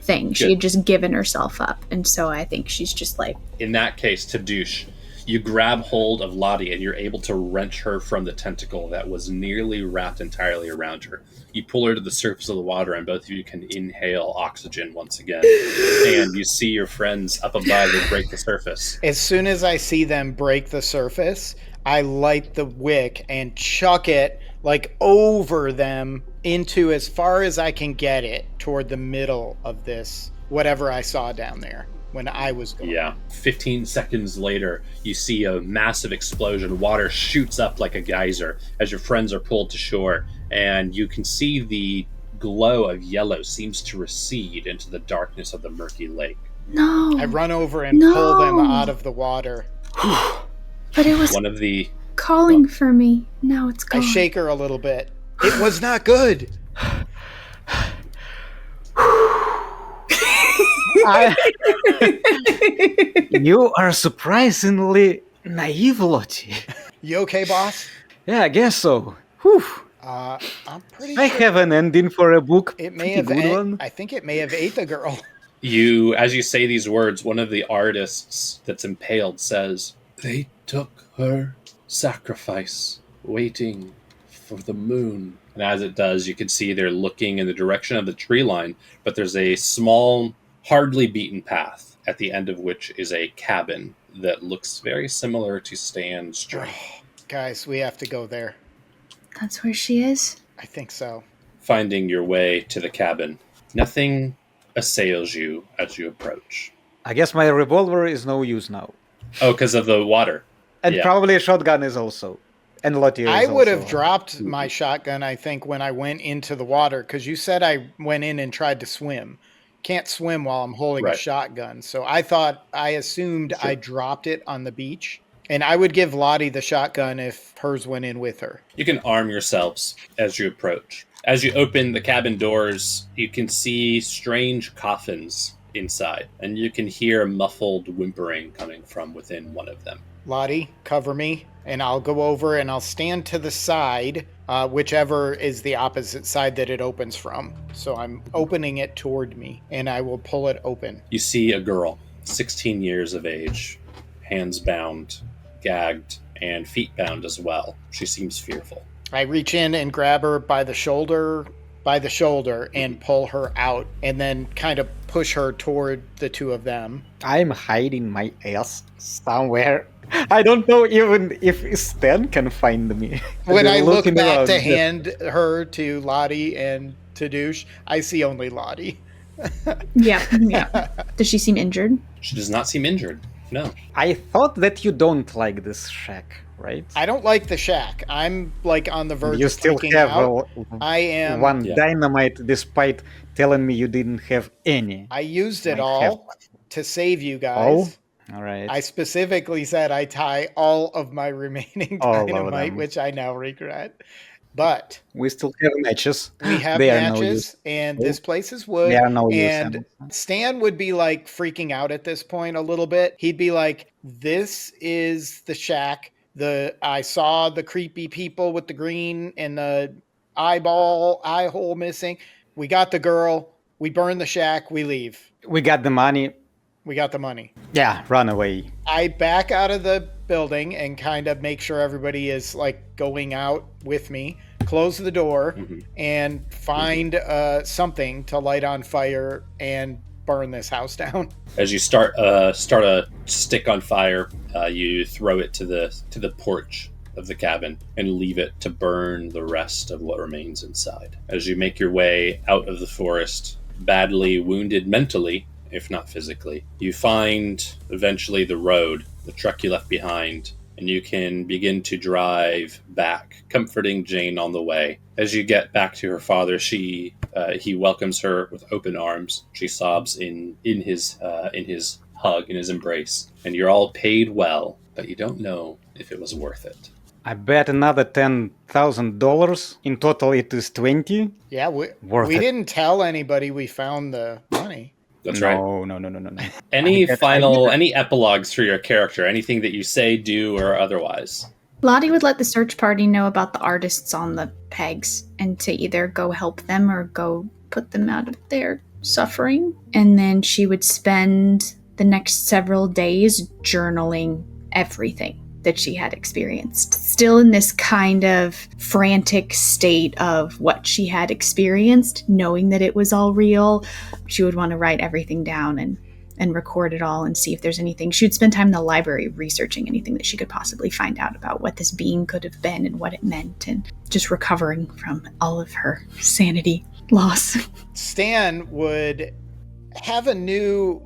thing. Good. She had just given herself up, and so I think she's just like... In that case, Tadeusz, you grab hold of Lottie and you're able to wrench her from the tentacle that was nearly wrapped entirely around her. You pull her to the surface of the water and both of you can inhale oxygen once again. And you see your friends up above and break the surface. As soon as I see them break the surface, I light the wick and chuck it like over them into as far as I can get it toward the middle of this, whatever I saw down there when I was going. Yeah. 15 seconds later, you see a massive explosion. Water shoots up like a geyser as your friends are pulled to shore, and you can see the glow of yellow seems to recede into the darkness of the murky lake. No. I run over and pull them out of the water. But it was one of the calling for me. Now it's gone. I shake her a little bit. It was not good. You are surprisingly naive, Lottie. You okay, boss? Yeah, I guess so. Whew. I'm pretty I sure have an ending for a book. it may Pretty have good one. I think it may have ate the girl. You, as you say these words, one of the artists that's impaled says, "They took her sacrifice, waiting for the moon." And as it does, you can see they're looking in the direction of the tree line, but there's a small, hardly beaten path, at the end of which is a cabin that looks very similar to Stan's dream. Guys, we have to go there. That's where she is? I think so. Finding your way to the cabin, nothing assails you as you approach. I guess my revolver is no use now. Oh, because of the water. And Yeah. probably a shotgun is also. And Lottie is I would have also. dropped my shotgun, I think, when I went into the water, because you said I went in and tried to swim. Can't swim while I'm holding a Right. shotgun. So I assumed Sure. I dropped it on the beach. And I would give Lottie the shotgun if hers went in with her. You can arm yourselves as you approach. As you open the cabin doors, you can see strange coffins inside, and you can hear muffled whimpering coming from within one of them. Lottie, cover me, and I'll go over and I'll stand to the side, whichever is the opposite side that it opens from. So I'm opening it toward me, and I will pull it open. You see a girl, 16 years of age, hands bound, gagged, and feet bound as well. She seems fearful. I reach in and grab her by the shoulder, and pull her out, and then kind of push her toward the two of them. I'm hiding my ass somewhere. I don't know even if Stan can find me. When They're I look looking back around. to hand her to Lottie and Tadeusz, I see only Lottie. Yeah. Does she seem injured? She does not seem injured. No. I thought that you don't like this shack, right? I don't like the shack. I'm like on the verge You of still freaking have out. I am. one Yeah. dynamite despite telling me you didn't have any. I used it Might all have- to save you guys. All right. I specifically said I tie all of my remaining All of dynamite, them. which I now regret. But We still have matches. we have They are no use. matches, and this place is wood. They are no use. And Stan would be like freaking out at this point a little bit. He'd be like, "This is the shack. I saw the creepy people with the green and the eye hole missing. We got the girl. We burn the shack. We leave. We got the money. We got the money." Yeah, run away. I back out of the building and kind of make sure everybody is like going out with me, close the door, and find something to light on fire and burn this house down. As you start a stick on fire, you throw it to the porch of the cabin and leave it to burn the rest of what remains inside. As you make your way out of the forest, badly wounded mentally, if not physically, you find eventually the road, the truck you left behind, and you can begin to drive back, comforting Jane on the way. As you get back to her father, he welcomes her with open arms. She sobs in his hug, in his embrace, and you're all paid well, but you don't know if it was worth it. I bet another $10,000. In total, it is 20. Yeah, we didn't tell anybody we found the money. That's right. No. Any epilogues for your character? Anything that you say, do, or otherwise? Lottie would let the search party know about the artists on the pegs and to either go help them or go put them out of their suffering. And then she would spend the next several days journaling everything that she had experienced. Still in this kind of frantic state of what she had experienced, knowing that it was all real. She would want to write everything down and record it all and see if there's anything. She would spend time in the library researching anything that she could possibly find out about what this being could have been and what it meant, and just recovering from all of her sanity loss. Stan would have a new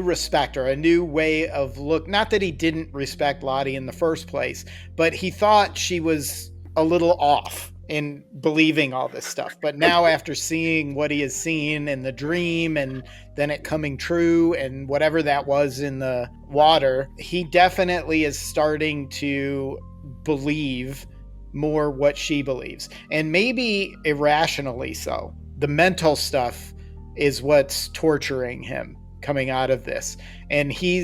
respect or a new way of look. Not that he didn't respect Lottie in the first place, but he thought she was a little off in believing all this stuff. But now after seeing what he has seen in the dream and then it coming true and whatever that was in the water, he definitely is starting to believe more what she believes. And maybe irrationally so. The mental stuff is what's torturing him coming out of this, and he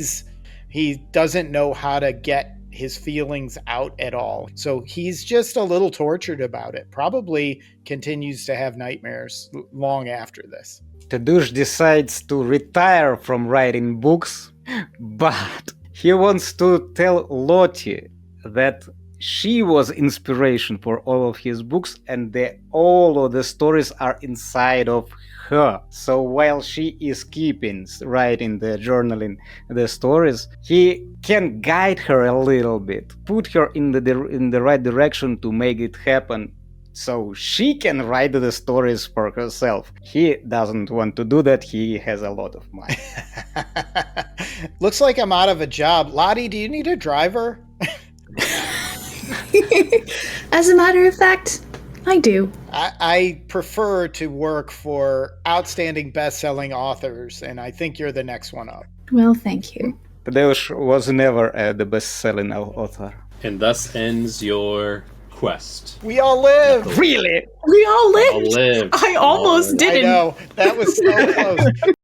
doesn't know how to get his feelings out at all, so he's just a little tortured about it. Probably continues to have nightmares long after this. Tadeusz decides to retire from writing books, but he wants to tell Lottie that she was inspiration for all of his books, and all of the stories are inside of her. So while she is writing the journaling, the stories, he can guide her a little bit, put her in the right direction to make it happen, so she can write the stories for herself. He doesn't want to do that. He has a lot of money. Looks like I'm out of a job. Lottie, do you need a driver? As a matter of fact, I do. I prefer to work for outstanding best-selling authors, and I think you're the next one up. Well, thank you. Tadeusz was never the best-selling author. And thus ends your quest. We all live! Really? We all lived! All lived. I almost didn't. I know. That was so close.